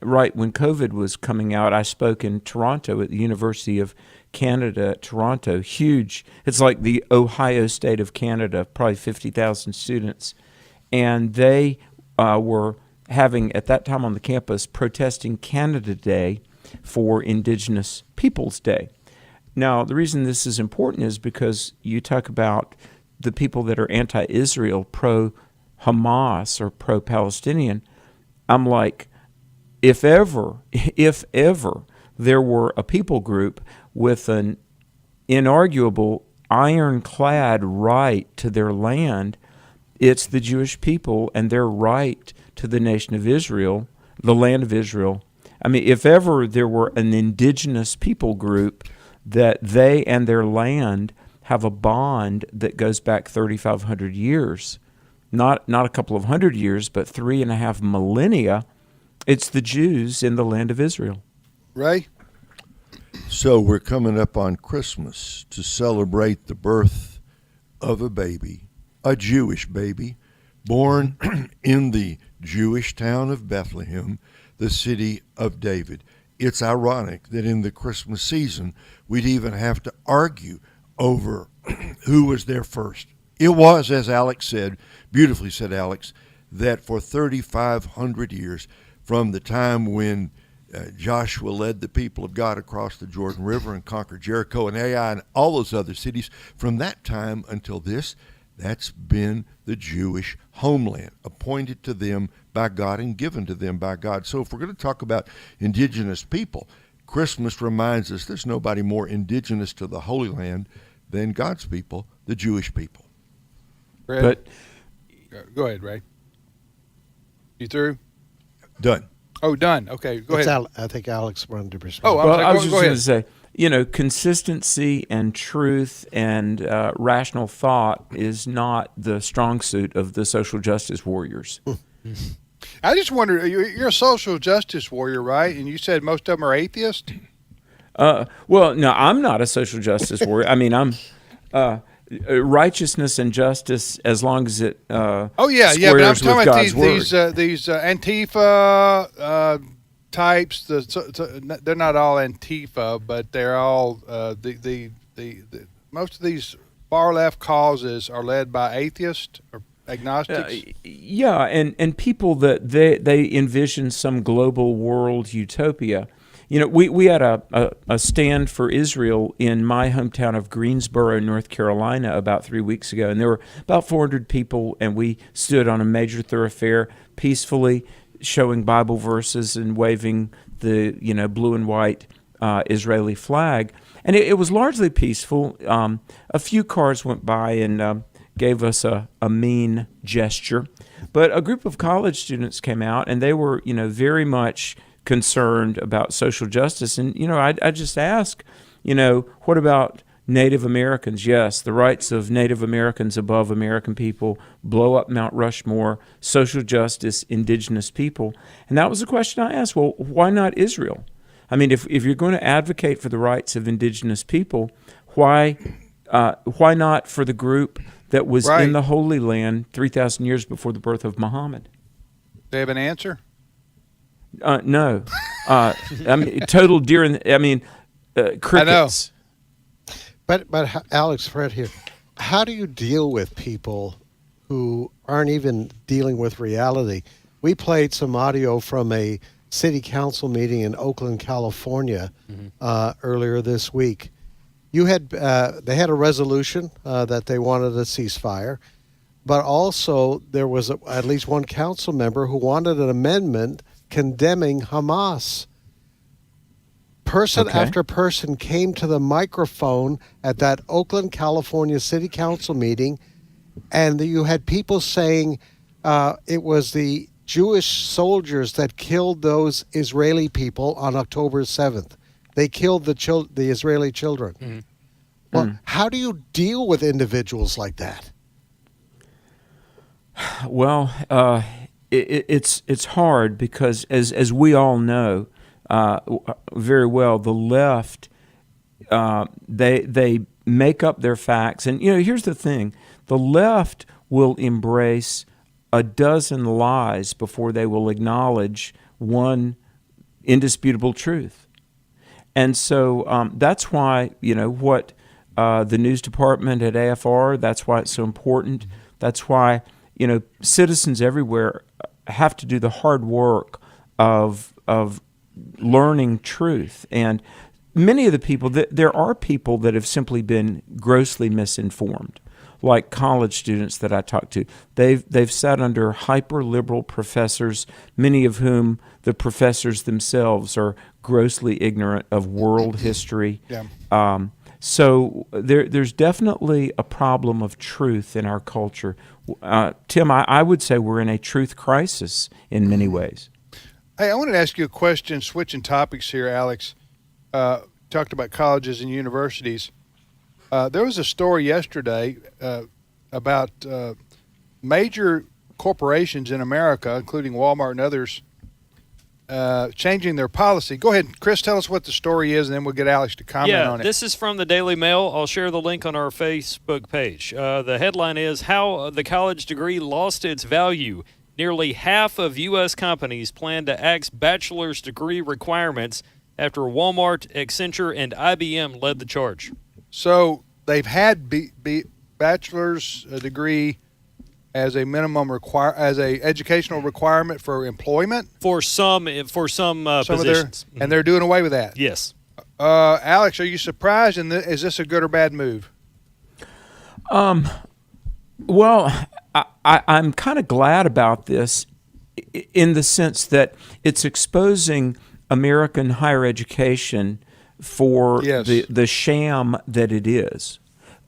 right when COVID was coming out, I spoke in Toronto at the University of Canada at Toronto. Huge. It's like the Ohio State of Canada, probably 50,000 students. And they were having, at that time on the campus, protesting Canada Day for Indigenous Peoples Day. Now, the reason this is important is because you talk about the people that are anti-Israel, pro-Hamas or pro-Palestinian. I'm like, if ever there were a people group with an inarguable, ironclad right to their land, it's the Jewish people and their right to the nation of Israel, the land of Israel. I mean, if ever there were an indigenous people group that they and their land have a bond that goes back 3,500 years, not a couple of hundred years, but 3.5 millennia, it's the Jews in the land of Israel. Ray? So we're coming up on Christmas to celebrate the birth of a baby, a Jewish baby, born in the Jewish town of Bethlehem, the city of David. It's ironic that in the Christmas season, we'd even have to argue over who was there first. It was, as Alex said, beautifully said Alex, that for 3,500 years, from the time when Joshua led the people of God across the Jordan River and conquered Jericho and Ai and all those other cities, from that time until this, That's been the Jewish homeland, appointed to them by God and given to them by God. So if we're going to talk about indigenous people, Christmas reminds us there's nobody more indigenous to the Holy Land than God's people, the Jewish people. But go ahead, Ray. You through? Done. Oh, done. Okay, go ahead. I think Alex wanted to respond. Oh, I was just go going ahead. to say, consistency and truth and rational thought is not the strong suit of the social justice warriors. I just wonder, you're a social justice warrior, right? And you said most of them are atheists? Well, no, I'm not a social justice warrior. I mean, I'm righteousness and justice as long as it But I'm talking about God's these Antifa types. They're not all Antifa, but they're all the most of these far left causes are led by atheists or agnostics. And people that they envision some global world utopia. We had a stand for Israel in my hometown of Greensboro, North Carolina, about 3 weeks ago, and there were about 400 people, and we stood on a major thoroughfare peacefully, showing Bible verses and waving the blue and white Israeli flag, and it was largely peaceful. A few cars went by and gave us a mean gesture, but a group of college students came out, and they were very much concerned about social justice. And, I just ask, what about Native Americans? Yes, the rights of Native Americans above American people, blow up Mount Rushmore, social justice, indigenous people. And that was the question I asked. Well, why not Israel? I mean, if you're going to advocate for the rights of indigenous people, why not for the group that was in the Holy Land 3,000 years before the birth of Muhammad? They have an answer? No. I mean, total deer. Crickets. I know. But Alex, Fred here, how do you deal with people who aren't even dealing with reality? We played some audio from a city council meeting in Oakland, California, earlier this week. They had a resolution that they wanted a ceasefire, but also there was at least one council member who wanted an amendment condemning Hamas. Person after person came to the microphone at that Oakland, California City Council meeting, and you had people saying it was the Jewish soldiers that killed those Israeli people on October 7th. They killed the Israeli children. Mm-hmm. Well, how do you deal with individuals like that? Well, it's hard because, as we all know very well, the left they make up their facts, and here's the thing: the left will embrace a dozen lies before they will acknowledge one indisputable truth, and so that's why what the news department at AFR. That's why it's so important. That's why citizens everywhere have to do the hard work of learning truth. And many of the people, there are people that have simply been grossly misinformed, like college students that I talk to. They've sat under hyper-liberal professors, many of whom the professors themselves are grossly ignorant of world history. Yeah. So there's definitely a problem of truth in our culture. Tim, I would say we're in a truth crisis in many ways. Hey, I wanted to ask you a question, switching topics here, Alex. Talked about colleges and universities. There was a story yesterday about major corporations in America, including Walmart and others, changing their policy. Go ahead, Chris, tell us what the story is, and then we'll get Alex to comment on it. This is from the Daily Mail. I'll share the link on our Facebook page. The headline is, How the College Degree Lost Its Value. Nearly half of U.S. companies plan to axe bachelor's degree requirements after Walmart, Accenture, and IBM led the charge. So they've had bachelor's degree as a minimum as a educational requirement for employment for some positions, and they're doing away with that. Yes. Alex, are you surprised? And is this a good or bad move? Well, I'm kind of glad about this in the sense that it's exposing American higher education for the sham that it is.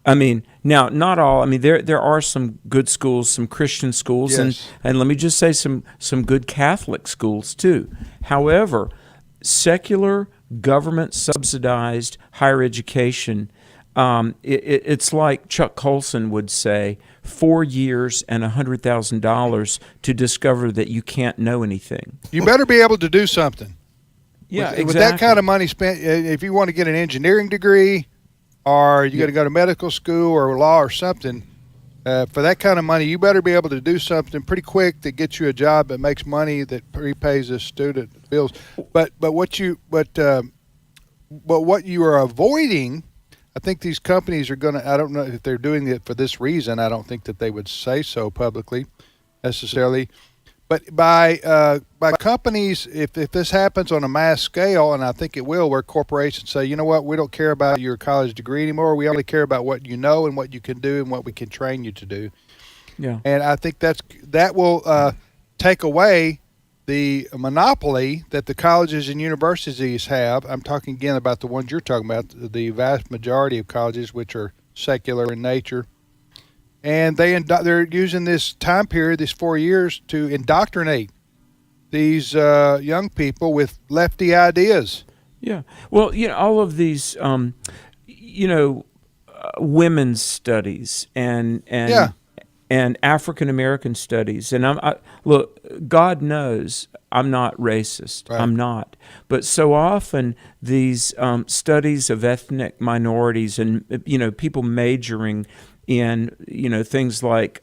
I mean, now, not all. I mean, there are some good schools, some Christian schools, and let me just say some good Catholic schools too. However, secular, government-subsidized higher education, it's like Chuck Colson would say, 4 years and $100,000 to discover that you can't know anything. You better be able to do something. Yeah, with, exactly. With that kind of money spent, if you want to get an engineering degree, or you got to go to medical school or law or something, for that kind of money, you better be able to do something pretty quick that gets you a job that makes money that repays the student bills. But what you are avoiding, I think these companies are going to. I don't know if they're doing it for this reason. I don't think that they would say so publicly, necessarily. But by companies, if this happens on a mass scale, and I think it will, where corporations say, you know what, we don't care about your college degree anymore. We only care about what you know and what you can do and what we can train you to do. Yeah. And I think that will take away the monopoly that the colleges and universities have. I'm talking again about the ones you're talking about, the vast majority of colleges, which are secular in nature. And they're using this time period, these 4 years, to indoctrinate these young people with lefty ideas. Yeah. Well, all of these, women's studies and African American studies, and look, God knows I'm not racist. Right. I'm not. But so often these studies of ethnic minorities and people majoring in things like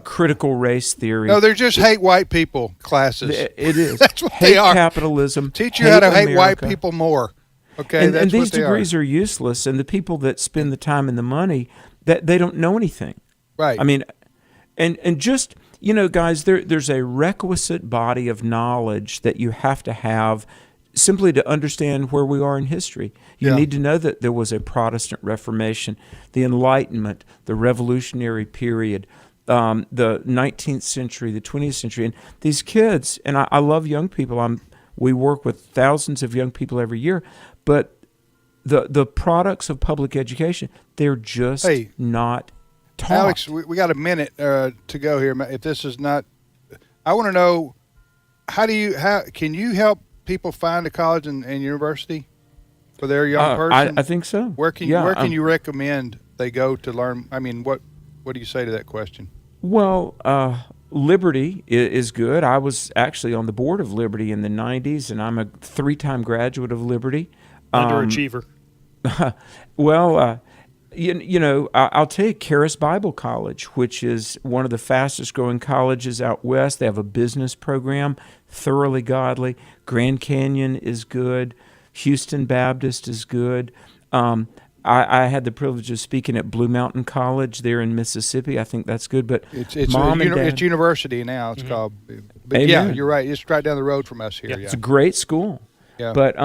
critical race theory. No, they're just hate white people classes. It is. That's what hate they are. Capitalism. Teach you how to hate white people more. Okay, and that's these what they degrees are. are useless, and the people that spend the time and the money, that they don't know anything. Right. I mean, and just guys, there's a requisite body of knowledge that you have to have simply to understand where we are in history. You need to know that there was a Protestant Reformation, the Enlightenment, the Revolutionary period, the 19th century, the 20th century. And these kids, and I love young people. We work with thousands of young people every year, but the products of public education, they're just not taught. Alex, we got a minute to go here. If this is not, I want to know, how can you help people find a college and university for their young person? I think so. Where can you recommend they go to learn? I mean, what do you say to that question? Well, Liberty is good. I was actually on the board of Liberty in the 90s, and I'm a 3-time graduate of Liberty. Underachiever. Well, I'll tell you, Charis Bible College, which is one of the fastest growing colleges out west. They have a business program, thoroughly godly. Grand Canyon is good. Houston Baptist is good. I had the privilege of speaking at Blue Mountain College there in Mississippi. I think that's good. But it's university now. It's called. But yeah, you're right. It's right down the road from us here. Yeah. It's a great school. Yeah. But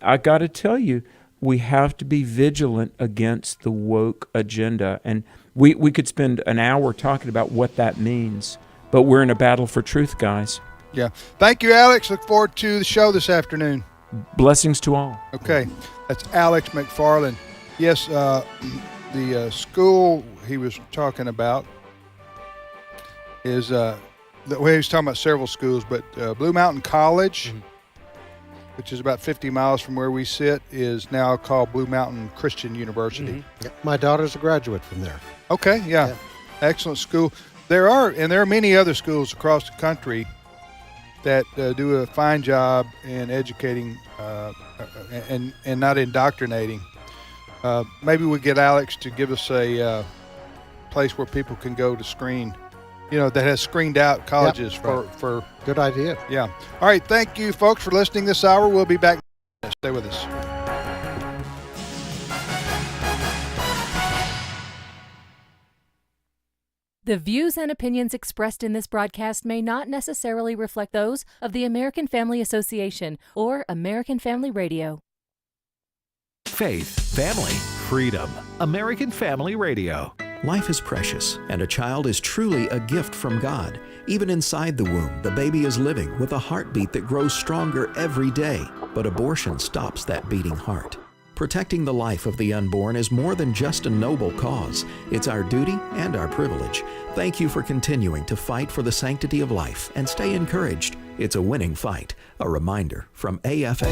I got to tell you, we have to be vigilant against the woke agenda. And we could spend an hour talking about what that means. But we're in a battle for truth, guys. Yeah. Thank you, Alex. Look forward to the show this afternoon. Blessings to all. Okay. That's Alex McFarland. Yes, the school he was talking about is, he was talking about several schools, but Blue Mountain College, which is about 50 miles from where we sit, is now called Blue Mountain Christian University. Yeah, my daughter's a graduate from there. Okay, yeah. Excellent school. There are many other schools across the country that do a fine job in educating and not indoctrinating. Maybe we get Alex to give us a place where people can go to screen, that has screened out colleges for good idea. Yeah. All right. Thank you, folks, for listening this hour. We'll be back. Stay with us. The views and opinions expressed in this broadcast may not necessarily reflect those of the American Family Association or American Family Radio. Faith, family, freedom. American Family Radio. Life is precious, and a child is truly a gift from God. Even inside the womb, the baby is living with a heartbeat that grows stronger every day. But abortion stops that beating heart. Protecting the life of the unborn is more than just a noble cause. It's our duty and our privilege. Thank you for continuing to fight for the sanctity of life, and stay encouraged. It's a winning fight. A reminder from AFA.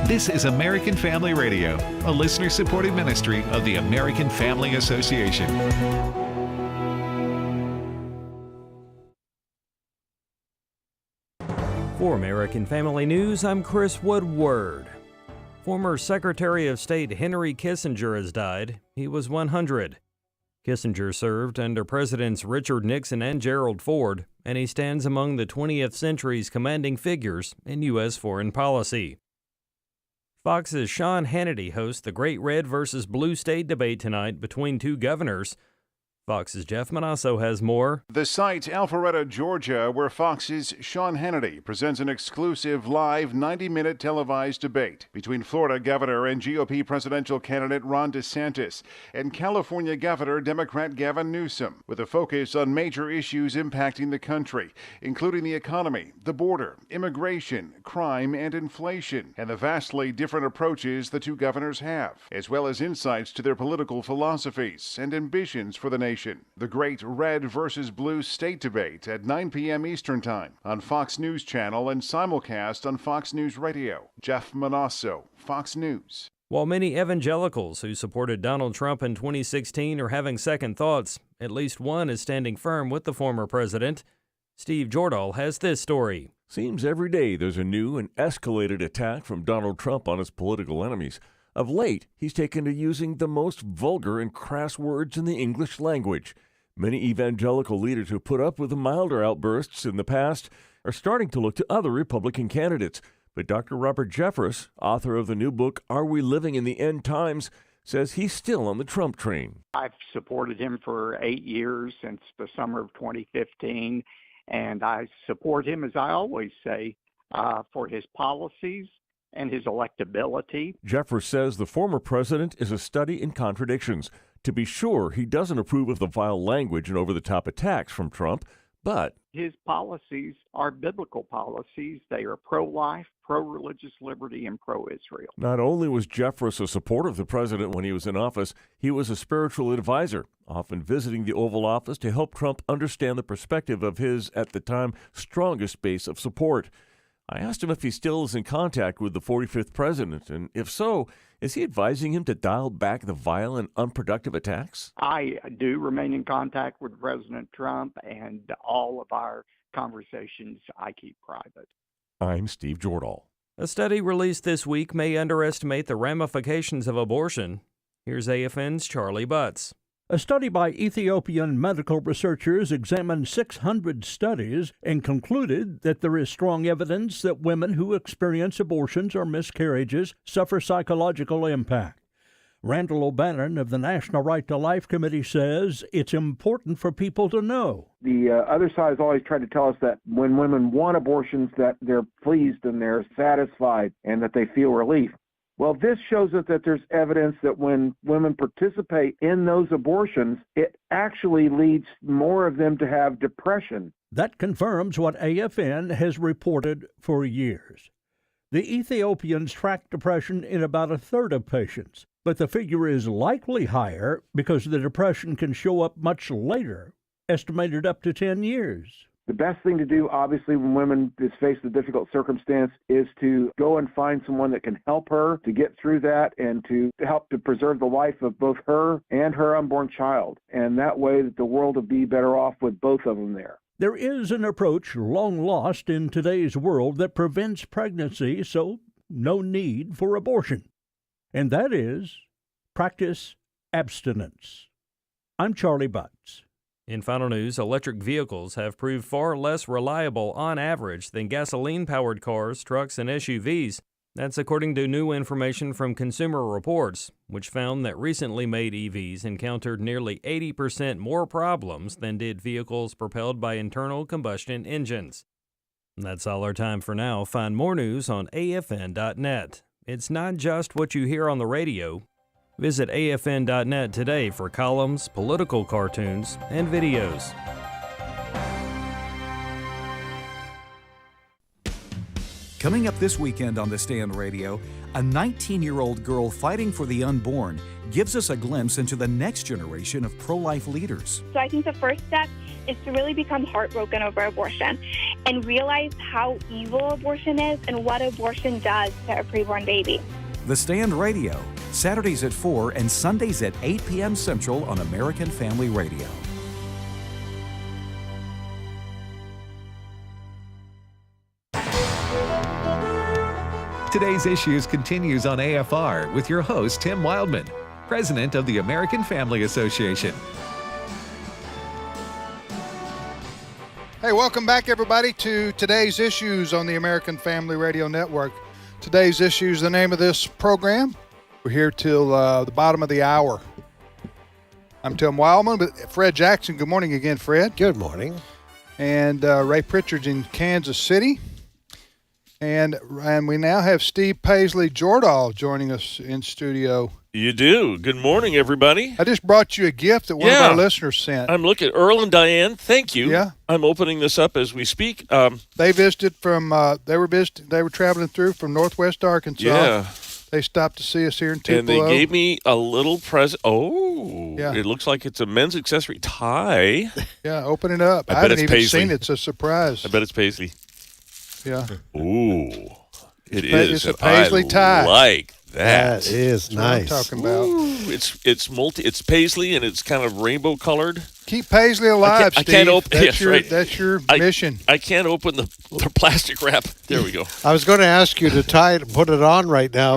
This is American Family Radio, a listener-supported ministry of the American Family Association. For American Family News, I'm Chris Woodward. Former Secretary of State Henry Kissinger has died. He was 100. Kissinger served under Presidents Richard Nixon and Gerald Ford, and he stands among the 20th century's commanding figures in U.S. foreign policy. Fox's Sean Hannity hosts the Great Red versus Blue State debate tonight between two governors. Fox's Jeff Manasso has more. The site Alpharetta, Georgia, where Fox's Sean Hannity presents an exclusive live 90-minute televised debate between Florida Governor and GOP presidential candidate Ron DeSantis and California Governor Democrat Gavin Newsom, with a focus on major issues impacting the country, including the economy, the border, immigration, crime, and inflation, and the vastly different approaches the two governors have, as well as insights to their political philosophies and ambitions for the nation. The Great Red versus Blue State debate at 9 p.m. Eastern Time on Fox News Channel and simulcast on Fox News Radio. Jeff Manasso, Fox News. While many evangelicals who supported Donald Trump in 2016 are having second thoughts, at least one is standing firm with the former president. Steve Jordahl has this story. Seems every day there's a new and escalated attack from Donald Trump on his political enemies. Of late, he's taken to using the most vulgar and crass words in the English language. Many evangelical leaders who put up with the milder outbursts in the past are starting to look to other Republican candidates. But Dr. Robert Jeffress, author of the new book, Are We Living in the End Times?, says he's still on the Trump train. I've supported him for 8 years, since the summer of 2015, and I support him, as I always say, for his policies and his electability. Jeffress says the former president is a study in contradictions. To be sure, he doesn't approve of the vile language and over-the-top attacks from Trump, but his policies are biblical policies. They are pro-life, pro-religious liberty, and pro-Israel. Not only was Jeffress a supporter of the president when he was in office, he was a spiritual advisor, often visiting the Oval Office to help Trump understand the perspective of his, at the time, strongest base of support. I asked him if he still is in contact with the 45th president, and if so, is he advising him to dial back the vile and unproductive attacks? I do remain in contact with President Trump, and all of our conversations I keep private. I'm Steve Jordahl. A study released this week may underestimate the ramifications of abortion. Here's AFN's Charlie Butts. A study by Ethiopian medical researchers examined 600 studies and concluded that there is strong evidence that women who experience abortions or miscarriages suffer psychological impact. Randall O'Bannon of the National Right to Life Committee says it's important for people to know. The other side has always tried to tell us that when women want abortions, that they're pleased and they're satisfied and that they feel relief. Well, this shows us that there's evidence that when women participate in those abortions, it actually leads more of them to have depression. That confirms what AFN has reported for years. The Ethiopians track depression in about a third of patients, but the figure is likely higher because the depression can show up much later, estimated up to 10 years. The best thing to do, obviously, when women is faced with a difficult circumstance is to go and find someone that can help her to get through that and to help to preserve the life of both her and her unborn child. And that way that the world will be better off with both of them there. There is an approach long lost in today's world that prevents pregnancy, so no need for abortion. And that is practice abstinence. I'm Charlie Butts. In final news, electric vehicles have proved far less reliable on average than gasoline-powered cars, trucks, and SUVs. That's according to new information from Consumer Reports, which found that recently made EVs encountered nearly 80% more problems than did vehicles propelled by internal combustion engines. That's all our time for now. Find more news on afn.net. It's not just what you hear on the radio, Visit afn.net today for columns, political cartoons, and videos. Coming up this weekend on The Stand Radio, a 19-year-old girl fighting for the unborn gives us a glimpse into the next generation of pro-life leaders. So I think the first step is to really become heartbroken over abortion and realize how evil abortion is and what abortion does to a preborn baby. The Stand Radio, Saturdays at 4 and Sundays at 8 p.m. Central on American Family Radio. Today's Issues continues on AFR with your host, Tim Wildman, President of the American Family Association. Hey, welcome back, everybody, to Today's Issues on the American Family Radio Network. Today's Issues, the name of this program. We're here till the bottom of the hour. I'm Tim Wildman, but Fred Jackson. Good morning again, Fred. Good morning. And Ray Pritchard's in Kansas City. And we now have Steve Paisley Jordahl joining us in studio. You do. Good morning, everybody. I just brought you a gift that one of our listeners sent. I'm looking. Earl and Diane, thank you. Yeah. I'm opening this up as we speak. They visited from. They were traveling through from Northwest Arkansas. Yeah. They stopped to see us here in Tupelo. And they gave me a little present. Oh, yeah. It looks like it's a men's accessory tie. Yeah, open it up. I haven't bet it's even Paisley. seen it. It's a surprise. I bet it's Paisley. Yeah. Ooh, it is. It's a Paisley tie. Like that. That is That's what I'm talking about. Ooh, it's Paisley and it's kind of rainbow colored. Keep Paisley alive, I Steve. can't open. That's yeah, right. That's your mission. I can't open the plastic wrap. There we go. I was going to ask you to tie it and put it on right now.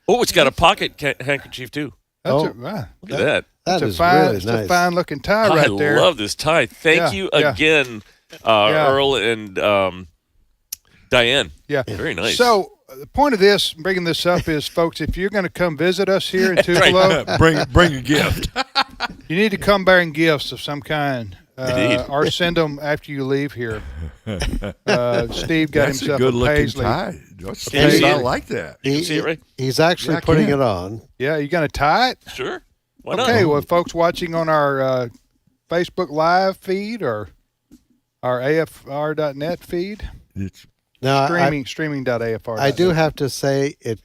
Oh, it's got a pocket handkerchief too. That's Look at that. That's is a fine, really it's nice. a fine looking tie right there. I love this tie. Thank you again, Earl and Diane. Yeah. Very nice. So the point of this, bringing this up, is, folks, if you're going to come visit us here in Tupelo, bring a gift. You need to come bearing gifts of some kind. Indeed. Or send them after you leave here. Steve got That's himself a good looking Paisley. tie. I like that. You can see it, right? He's actually Yeah, I putting can. it on. Yeah, you going to tie it? Sure. Why not? Okay, well, folks watching on our Facebook Live feed or our AFR.net feed, Now, streaming.afr.net. I do have to say it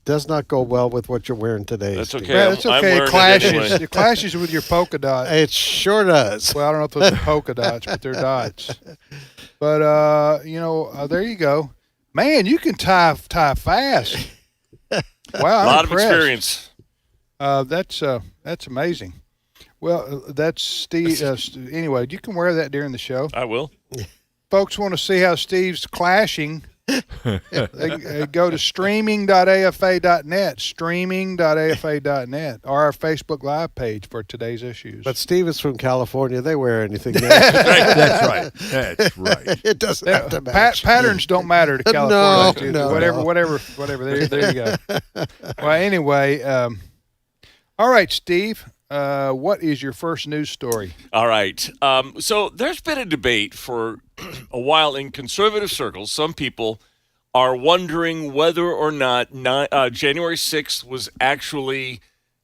does not go well with what you're wearing today. That's Steve. okay. Yeah, it's I'm okay. wearing It it clashes. anyway. It clashes with your polka dot. It sure does. Well, I don't know if those are polka dots, but they're dots. But there you go, man. You can tie fast. Wow, A lot of impressed. experience. That's amazing. Well, that's Steve. Anyway, you can wear that during the show. I will. Folks want to see how Steve's clashing. They go to streaming.afa.net, streaming.afa.net, or our Facebook Live page for Today's Issues. But Steve is from California. They wear anything. There. That's right. That's right. It doesn't have to match. Patterns don't matter to California. No, whatever. There you go. Well, anyway, all right, Steve. What is your first news story? All right. So there's been a debate for a while in conservative circles. Some people are wondering whether or not January 6th was actually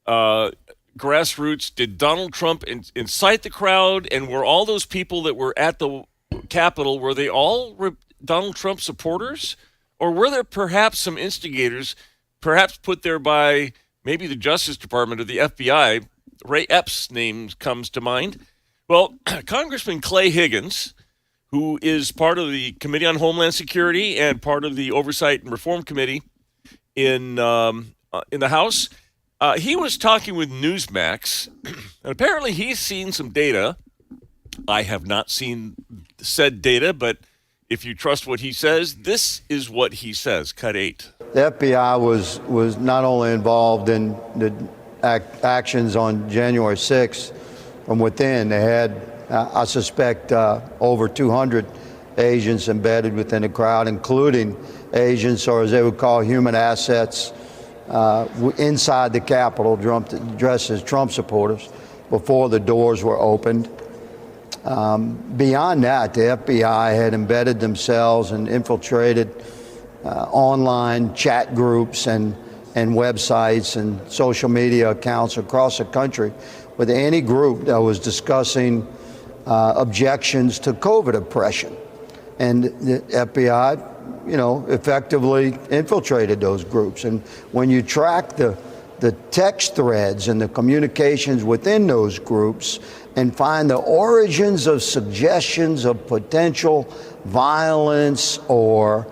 grassroots. Did Donald Trump incite the crowd? And were all those people that were at the Capitol, were they all Donald Trump supporters? Or were there perhaps some instigators, perhaps put there by maybe the Justice Department or the FBI? Ray Epps' name comes to mind. Well, Congressman Clay Higgins, who is part of the Committee on Homeland Security and part of the Oversight and Reform Committee in the House, he was talking with Newsmax, and apparently he's seen some data. I have not seen said data, but if you trust what he says, this is what he says. Cut 8. The FBI was not only involved in the actions on January 6th from within. They had, I suspect, over 200 agents embedded within the crowd, including agents, or as they would call human assets, inside the Capitol, dressed as Trump supporters, before the doors were opened. Beyond that, the FBI had embedded themselves and infiltrated online chat groups and and websites and social media accounts across the country with any group that was discussing objections to COVID oppression. And the FBI, effectively infiltrated those groups. And when you track the text threads and the communications within those groups and find the origins of suggestions of potential violence or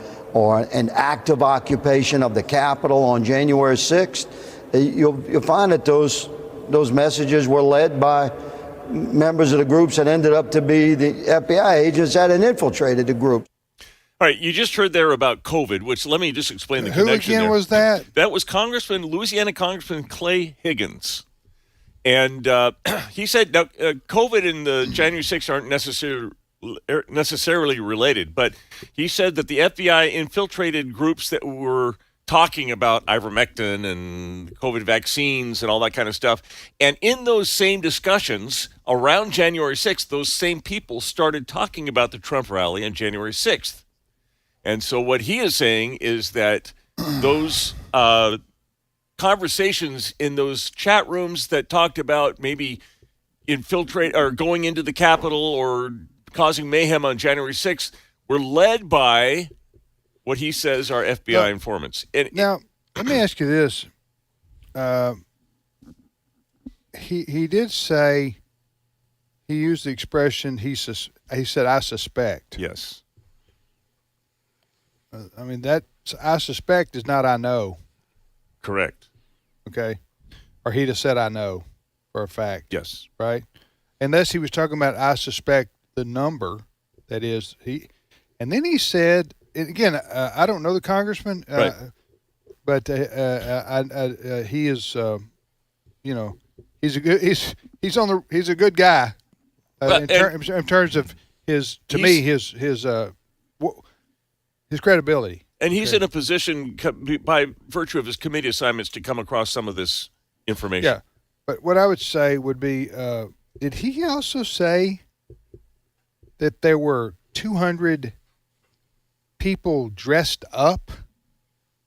an active occupation of the Capitol on January 6th, you'll find that those messages were led by members of the groups that ended up to be the FBI agents that had infiltrated the group. All right, you just heard there about COVID, which let me just explain the Who connection again there. was that? That was Louisiana Congressman Clay Higgins. And he said, now, COVID and the January 6th aren't necessarily related, but he said that the FBI infiltrated groups that were talking about ivermectin and COVID vaccines and all that kind of stuff. And in those same discussions around January 6th, those same people started talking about the Trump rally on January 6th. And so what he is saying is that those conversations in those chat rooms that talked about maybe infiltrate or going into the Capitol or causing mayhem on January 6th were led by what he says are FBI informants. Now, let me ask you this. He did say, he used the expression, he said, I suspect. Yes. I mean, that I suspect is not I know. Correct. Okay. Or he'd have said I know for a fact. Yes. Right? Unless he was talking about I suspect the number, that is, and then he said, again, I don't know the congressman, right. But he is, he's a good guy in terms of his credibility. And he's in a position by virtue of his committee assignments to come across some of this information. Yeah, but what I would say would be, did he also say that there were 200 people dressed up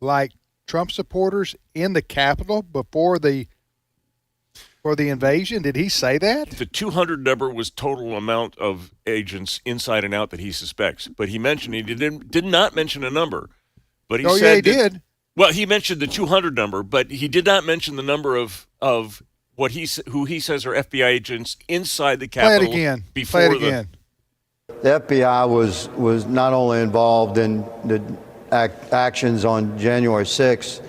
like Trump supporters in the Capitol for the invasion? Did he say that? The 200 number was total amount of agents inside and out that he suspects. But he mentioned he did not mention a number. But he said he did. Well, he mentioned the 200 number, but he did not mention the number of who he says are FBI agents inside the Capitol. Play it again. Before Play it again. The FBI was not only involved in the actions on January 6th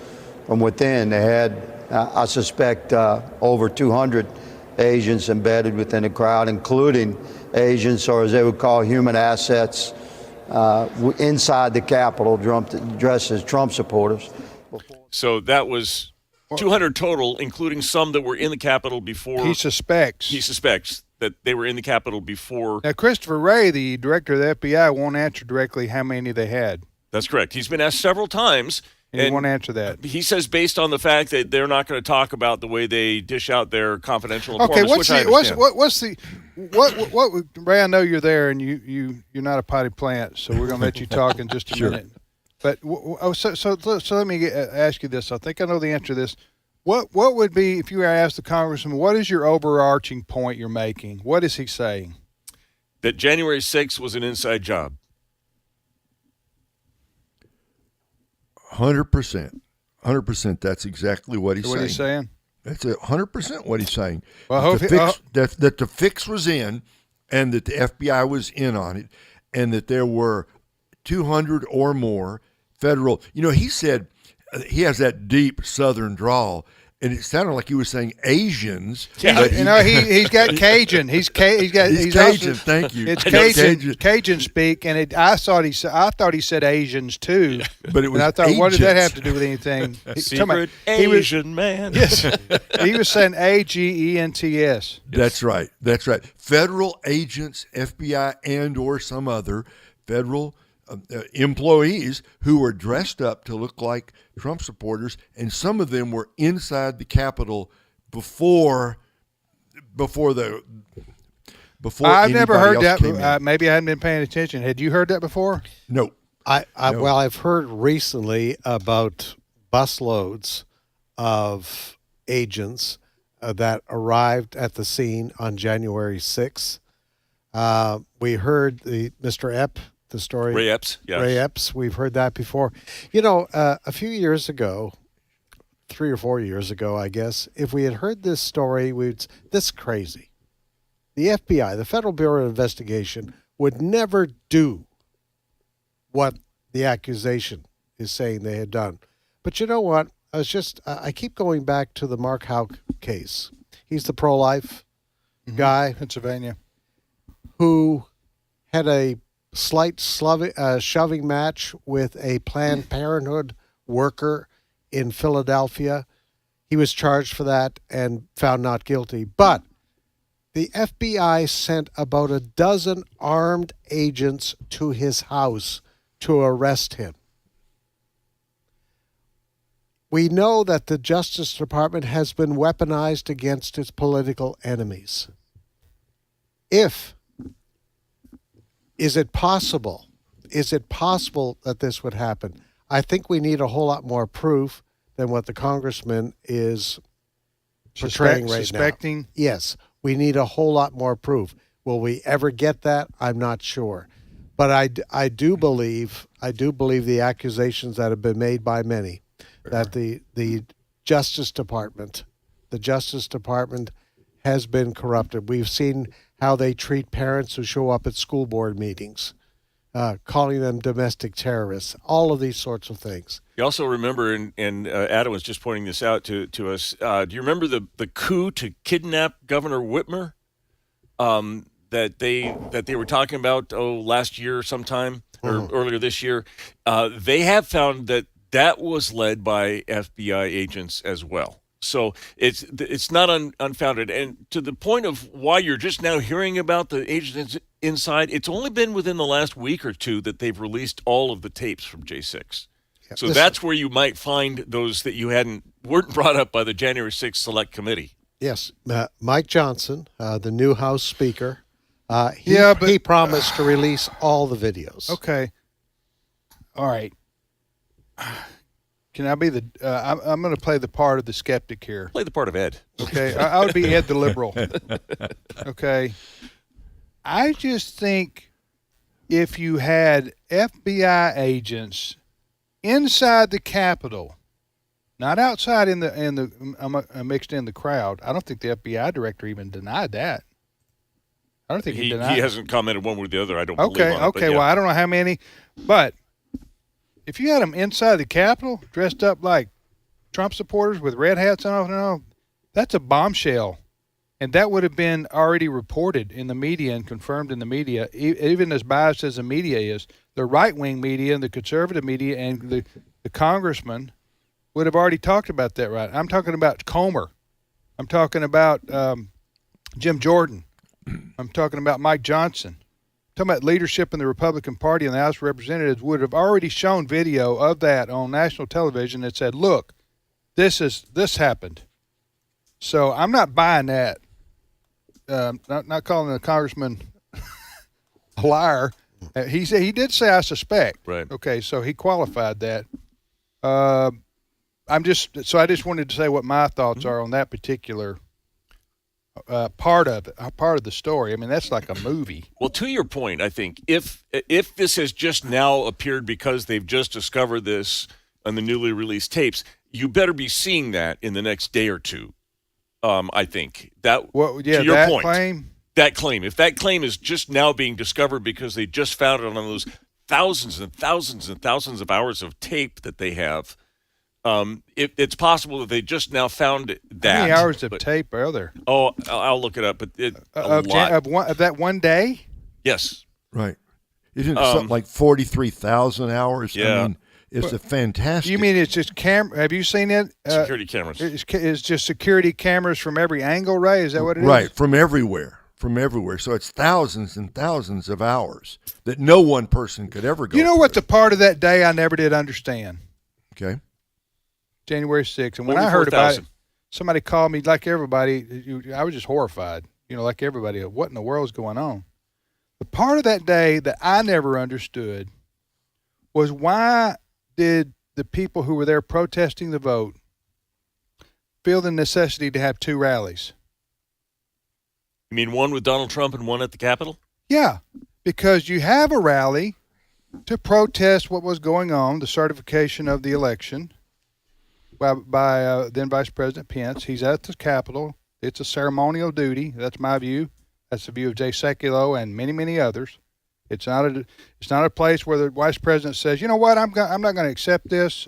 from within. They had, I suspect, over 200 agents embedded within the crowd, including agents, or as they would call human assets, inside the Capitol dressed as Trump supporters. So that was 200 total, including some that were in the Capitol before. He suspects that they were in the Capitol before. Now, Christopher Wray, the director of the FBI, won't answer directly how many they had. That's correct. He's been asked several times. And he won't answer that. He says based on the fact that they're not going to talk about the way they dish out their confidential informants, okay, which I understand. What Ray, I know you're there and you're not a potty plant, so we're going to let you talk in just a minute. But so let me ask you this. I think I know the answer to this. What would be, if you were asked the congressman, what is your overarching point you're making? What is he saying? That January 6th was an inside job. 100%. 100%. That's exactly what he's saying. What he's saying? That's 100% what he's saying. Well, that the fix was in, and that the FBI was in on it, and that there were 200 or more federal. He said he has that deep Southern drawl, and it sounded like he was saying Asians. Yeah, he's got Cajun. He's Cajun. Also, thank you. It's Cajun speak, and I thought he said Asians too. But it was. And I thought, agents. what did that have to do with anything? Secret Asian man. Yes, he was saying AGENTS. That's right. That's right. Federal agents, FBI, and or some other federal employees who were dressed up to look like Trump supporters, and some of them were inside the Capitol before I've never heard that. Maybe I hadn't been paying attention. Had you heard that before? No. Well, I've heard recently about busloads of agents that arrived at the scene on January 6th. We heard Mr. Epp, the story. Ray Epps, yes. Ray Epps, we've heard that before. You know, a few years ago, 3 or 4 years ago, I guess, if we had heard this story, this is crazy. The FBI, the Federal Bureau of Investigation, would never do what the accusation is saying they had done. But you know what? I keep going back to the Mark Houck case. He's the pro-life guy. Pennsylvania. Who had a slight shoving match with a Planned Parenthood worker in Philadelphia. He was charged for that and found not guilty. But the FBI sent about a dozen armed agents to his house to arrest him. We know that the Justice Department has been weaponized against its political enemies. Is it possible that this would happen? I think we need a whole lot more proof than what the congressman is portraying right suspecting. now. Yes, we need a whole lot more proof. Will we ever get that? I'm not sure. But I do believe the accusations that have been made by many that the Justice Department has been corrupted. We've seen how they treat parents who show up at school board meetings, calling them domestic terrorists, all of these sorts of things. You also remember, and Adam was just pointing this out to us, do you remember the coup to kidnap Governor Whitmer that they were talking about last year sometime or earlier this year? They have found that was led by FBI agents as well. So it's not unfounded. And to the point of why you're just now hearing about the agents inside, it's only been within the last week or two that they've released all of the tapes from J6. Yeah, so that's where you might find those that you weren't brought up by the January 6th Select Committee. Yes, Mike Johnson, the new House Speaker, he promised to release all the videos. Okay. All right. Can I be I'm going to play the part of the skeptic here. Play the part of Ed. Okay. I would be Ed the liberal. Okay. I just think if you had FBI agents inside the Capitol, not outside mixed in the crowd. I don't think the FBI director even denied that. I don't think he denied it. He hasn't commented one way or the other. I don't believe on it. Okay. Well, I don't know how many, but if you had them inside the Capitol, dressed up like Trump supporters with red hats on, that's a bombshell. And that would have been already reported in the media and confirmed in the media, even as biased as the media is. The right-wing media and the conservative media and the congressman would have already talked about that, right? I'm talking about Comer. I'm talking about Jim Jordan. I'm talking about Mike Johnson. Talking about leadership in the Republican Party and the House of Representatives would have already shown video of that on national television that said, look, this happened. So I'm not buying that. Not calling the congressman a liar. He did say I suspect. Right. Okay, so he qualified that. I just wanted to say what my thoughts are on that particular part of the story. I mean, that's like a movie. Well, to your point, I think if this has just now appeared because they've just discovered this on the newly released tapes, you better be seeing that in the next day or two. I think to your that point, claim. That claim, if that claim is just now being discovered because they just found it on those thousands and thousands and thousands of hours of tape that they have. It's possible that they just now found that. How many hours of tape are there? Oh, I'll look it up. But of that one day? Yes. Right. Isn't it something like 43,000 hours? Yeah. I mean, it's a fantastic. You mean it's just Have you seen it? Security cameras. It's just security cameras from every angle, Ray? Is that what it is? Right, from everywhere. So it's thousands and thousands of hours that no one person could ever go. You know what the part of that day I never did understand? Okay. January 6th. And when I heard about it, somebody called me like everybody. I was just horrified, like everybody. What in the world is going on? The part of that day that I never understood was why did the people who were there protesting the vote feel the necessity to have two rallies? You mean one with Donald Trump and one at the Capitol? Yeah, because you have a rally to protest what was going on, the certification of the election by then Vice President Pence. He's at the Capitol. It's a ceremonial duty. That's my view. That's the view of Jay Sekulow and many, many others. It's not a place where the Vice President says, you know what, I'm not going to accept this.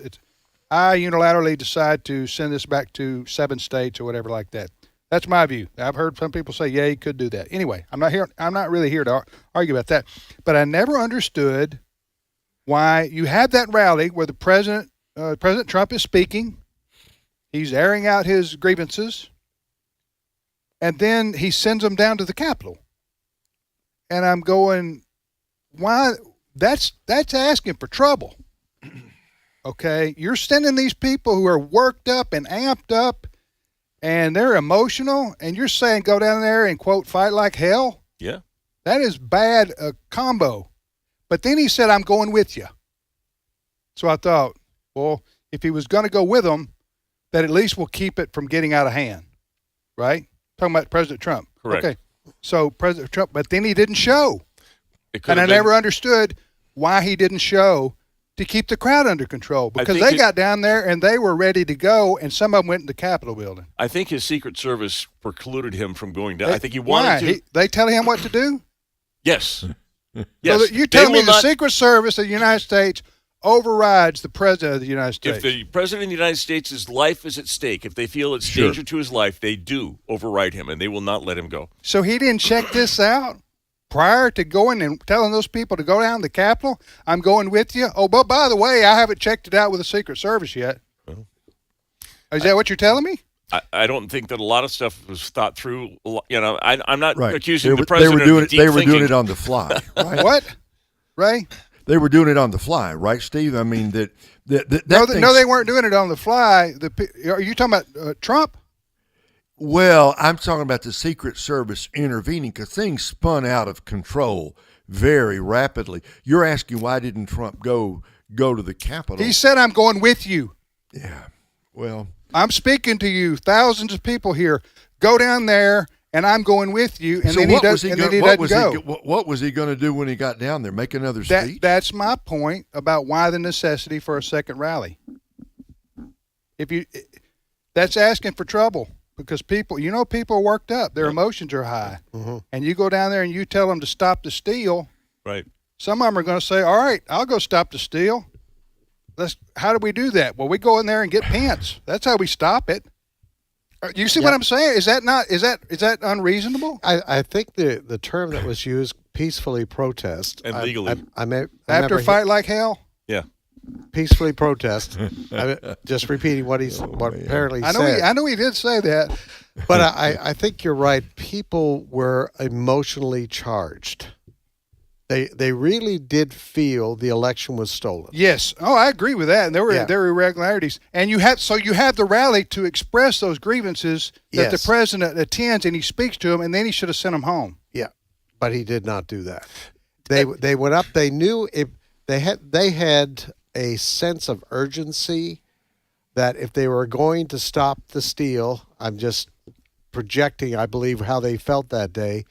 I unilaterally decide to send this back to 7 states or whatever like that. That's my view. I've heard some people say, yeah, he could do that. Anyway, I'm not really here to argue about that. But I never understood why you have that rally where the President Trump is speaking. He's airing out his grievances. And then he sends them down to the Capitol. And I'm going, why? That's asking for trouble. Okay? You're sending these people who are worked up and amped up, and they're emotional, and you're saying go down there and, quote, fight like hell? Yeah. That is bad combo. But then he said, I'm going with you. So I thought, well, if he was going to go with them, that at least will keep it from getting out of hand. Right? Talking about President Trump. Correct. Okay. So President Trump, but then he didn't show. And I been- never understood why he didn't show to keep the crowd under control, because they got down there and they were ready to go, and some of them went in the Capitol building. I think his Secret Service precluded him from going down. I think he Why? wanted to. They tell him what to do? Yes. So Yes. you're telling They me will the not- Secret Service of the United States overrides the President of the United States? If the President of the United States' life is at stake, if they feel it's Sure. danger to his life, they do override him, and they will not let him go. So he didn't check this out prior to going and telling those people to go down to the Capitol? I'm going with you. Oh, but by the way, I haven't checked it out with the Secret Service yet. Is that what you're telling me? I don't think that a lot of stuff was thought through. You know, I'm not Right. accusing They the president were doing of deep They were thinking. doing it on the fly. Right? What, Ray? They were doing it on the fly, right, Steve? I mean, that No, thing's- they weren't doing it on the fly. Are you talking about Trump? Well, I'm talking about the Secret Service intervening because things spun out of control very rapidly. You're asking why didn't Trump go to the Capitol? He said, I'm going with you. Yeah. Well, I'm speaking to you, thousands of people here. Go down there, and I'm going with you. And so then what he was doesn't he go. what was he going to do when he got down there? Make another That, speech? that's my point about why the necessity for a second rally. That's asking for trouble, because people are worked up. Their emotions are high. Mm-hmm. And you go down there and you tell them to stop the steal. Right. Some of them are going to say, all right, I'll go stop the steal. How do we do that? Well, we go in there and get pants. That's how we stop it. You see what I'm saying? Is that unreasonable? I think the term that was used, peacefully protest. And legally. After fight like hell? Yeah. Peacefully protest. Just repeating what apparently he said. I know he did say that. But I think you're right. People were emotionally charged. They really did feel the election was stolen. Yes. Oh, I agree with that. And there were irregularities. And you have the rally to express those grievances that the president attends, and he speaks to them, and then he should have sent them home. Yeah, but he did not do that. They went up. They knew they had a sense of urgency that if they were going to stop the steal, I'm just projecting, I believe, how they felt that day.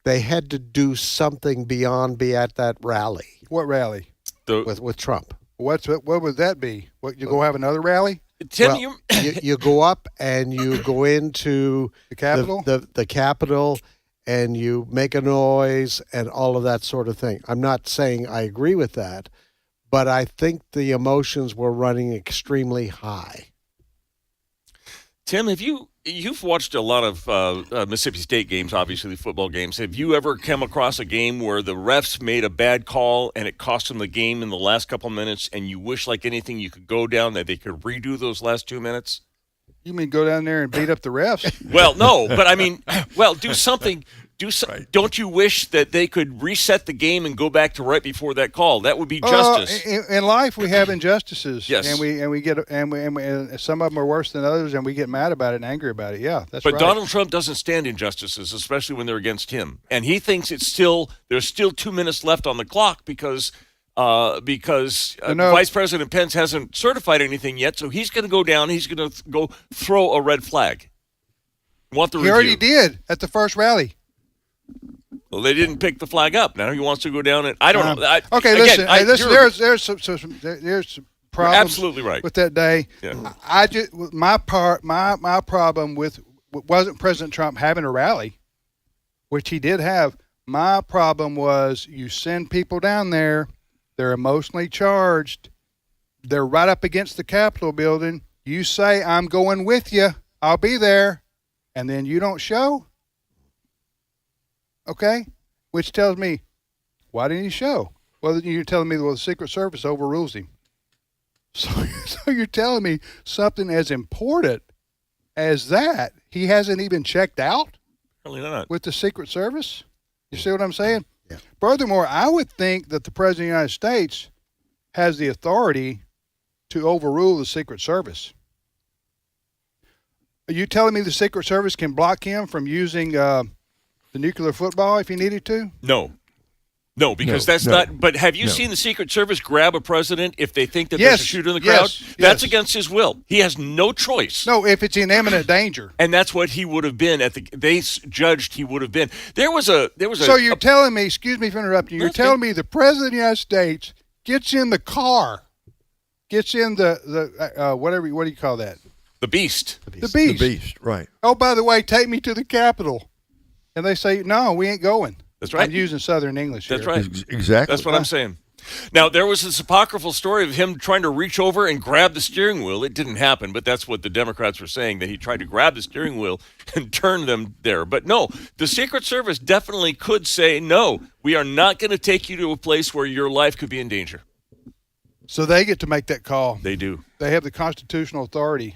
They had to do something beyond be at that rally. What rally? With Trump. What would that be? What, you go have another rally? Tim, Well, you go up and you go into the Capitol? The Capitol, and you make a noise and all of that sort of thing. I'm not saying I agree with that, but I think the emotions were running extremely high. Tim, you've watched a lot of Mississippi State games, obviously football games. Have you ever come across a game where the refs made a bad call and it cost them the game in the last couple minutes, and you wish like anything you could go down that they could redo those last 2 minutes? You mean go down there and beat up the refs? Well, no, but I mean, do something. Don't you wish that they could reset the game and go back to right before that call? That would be justice. In life, we have injustices. Yes. and we some of them are worse than others, and we get mad about it and angry about it. Yeah, that's But right. Donald Trump doesn't stand injustices, especially when they're against him, and he thinks there's still 2 minutes left on the clock because because Vice President Pence hasn't certified anything yet, so he's going to go down. He's going to go throw a red flag. Want the He review. already did at the first rally. Well, they didn't pick the flag up. Now he wants to go down and I don't know. Okay, again, listen. There's some problems. absolutely right with that day. Yeah. I just my problem with wasn't President Trump having a rally, which he did have. My problem was you send people down there, they're emotionally charged, they're right up against the Capitol building. You say, I'm going with you, I'll be there, and then you don't show. Okay? Which tells me, why didn't you show? Well, you're telling me, the Secret Service overrules him. So you're telling me something as important as that, he hasn't even checked out? Really not. With the Secret Service? You see what I'm saying? Yeah. Furthermore, I would think that the President of the United States has the authority to overrule the Secret Service. Are you telling me the Secret Service can block him from using the nuclear football if he needed to? No, because that's not. But have you seen the Secret Service grab a president if they think that there's a shooter in the crowd? That's against his will. He has no choice. No, if it's in imminent danger. And that's what he would have been they judged he would have been. There was a. So you're telling me, excuse me for interrupting you, you're telling me the President of the United States gets in the car, gets in the whatever, what do you call that? The Beast. The Beast, right. Oh, by the way, take me to the Capitol. And they say, no, we ain't going. That's right. I'm using Southern English here. That's right. Exactly. That's what I'm saying. Now, there was this apocryphal story of him trying to reach over and grab the steering wheel. It didn't happen, but that's what the Democrats were saying, that he tried to grab the steering wheel and turn them there. But no, the Secret Service definitely could say, no, we are not going to take you to a place where your life could be in danger. So they get to make that call. They do. They have the constitutional authority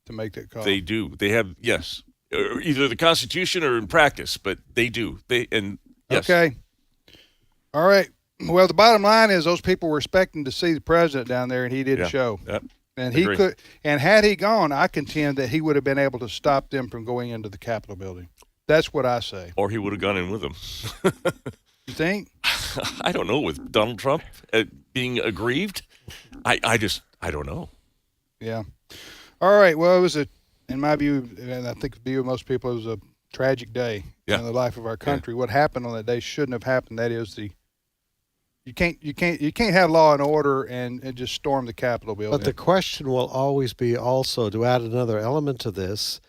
to make that call. They do. They have, yes, either the Constitution or in practice, but they do. Yes. Okay. All right. Well, the bottom line is those people were expecting to see the president down there, and he didn't show. Yep. And he could. And had he gone, I contend that he would have been able to stop them from going into the Capitol building. That's what I say. Or he would have gone in with them. You think? I don't know. With Donald Trump being aggrieved, I don't know. Yeah. All right. Well, it was in my view, and I think the view of most people, it was a tragic day in the life of our country. What happened on that day shouldn't have happened. That is you can't have law and order and just storm the Capitol building. But the question will always be also, to add another element to this,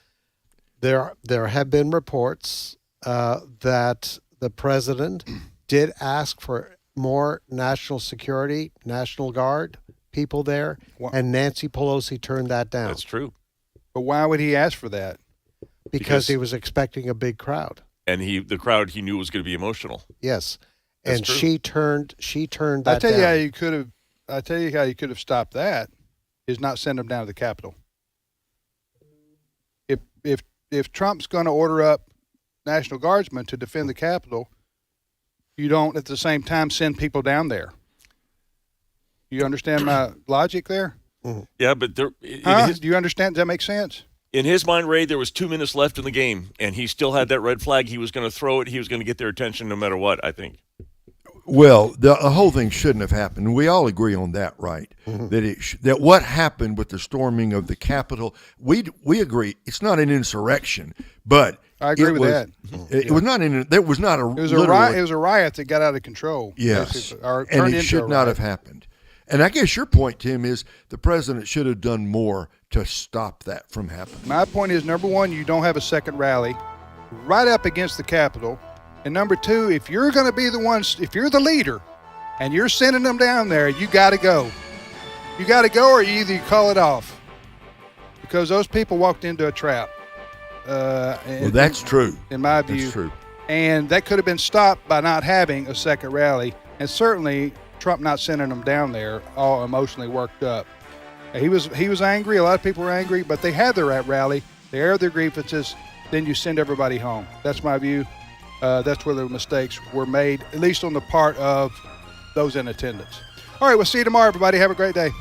there have been reports that the president did ask for more national security, National Guard people there, and Nancy Pelosi turned that down. That's true. But why would he ask for that? Because he was expecting a big crowd. And the crowd he knew was going to be emotional. Yes. That's and true. she turned that I tell down. you how you could have stopped that is not send them down to the Capitol. If Trump's going to order up National Guardsmen to defend the Capitol, you don't at the same time send people down there. You understand my logic there? Mm-hmm. Yeah, but do you understand? Does that make sense? In his mind, Ray, there was 2 minutes left in the game, and he still had that red flag. He was going to throw it. He was going to get their attention no matter what, I think. Well, the whole thing shouldn't have happened. We all agree on that, right? Mm-hmm. That what happened with the storming of the Capitol, we agree it's not an insurrection, but I agree with that. It was not There was not a. It was a riot. It was a riot that got out of control. Yes, and it should not have happened. And I guess your point, Tim, is the president should have done more to stop that from happening. My point is, number one, you don't have a second rally right up against the Capitol. And number two, if you're going to be the ones, if you're the leader and you're sending them down there, you got to go. You got to go, or you either call it off, because those people walked into a trap. Well, that's true. In my view. That's true. And that could have been stopped by not having a second rally. And certainly Trump not sending them down there all emotionally worked up. He was angry. A lot of people were angry, but they had their rally. They aired their grievances. Then you send everybody home. That's my view. That's where the mistakes were made, at least on the part of those in attendance. All right, we'll see you tomorrow, everybody. Have a great day.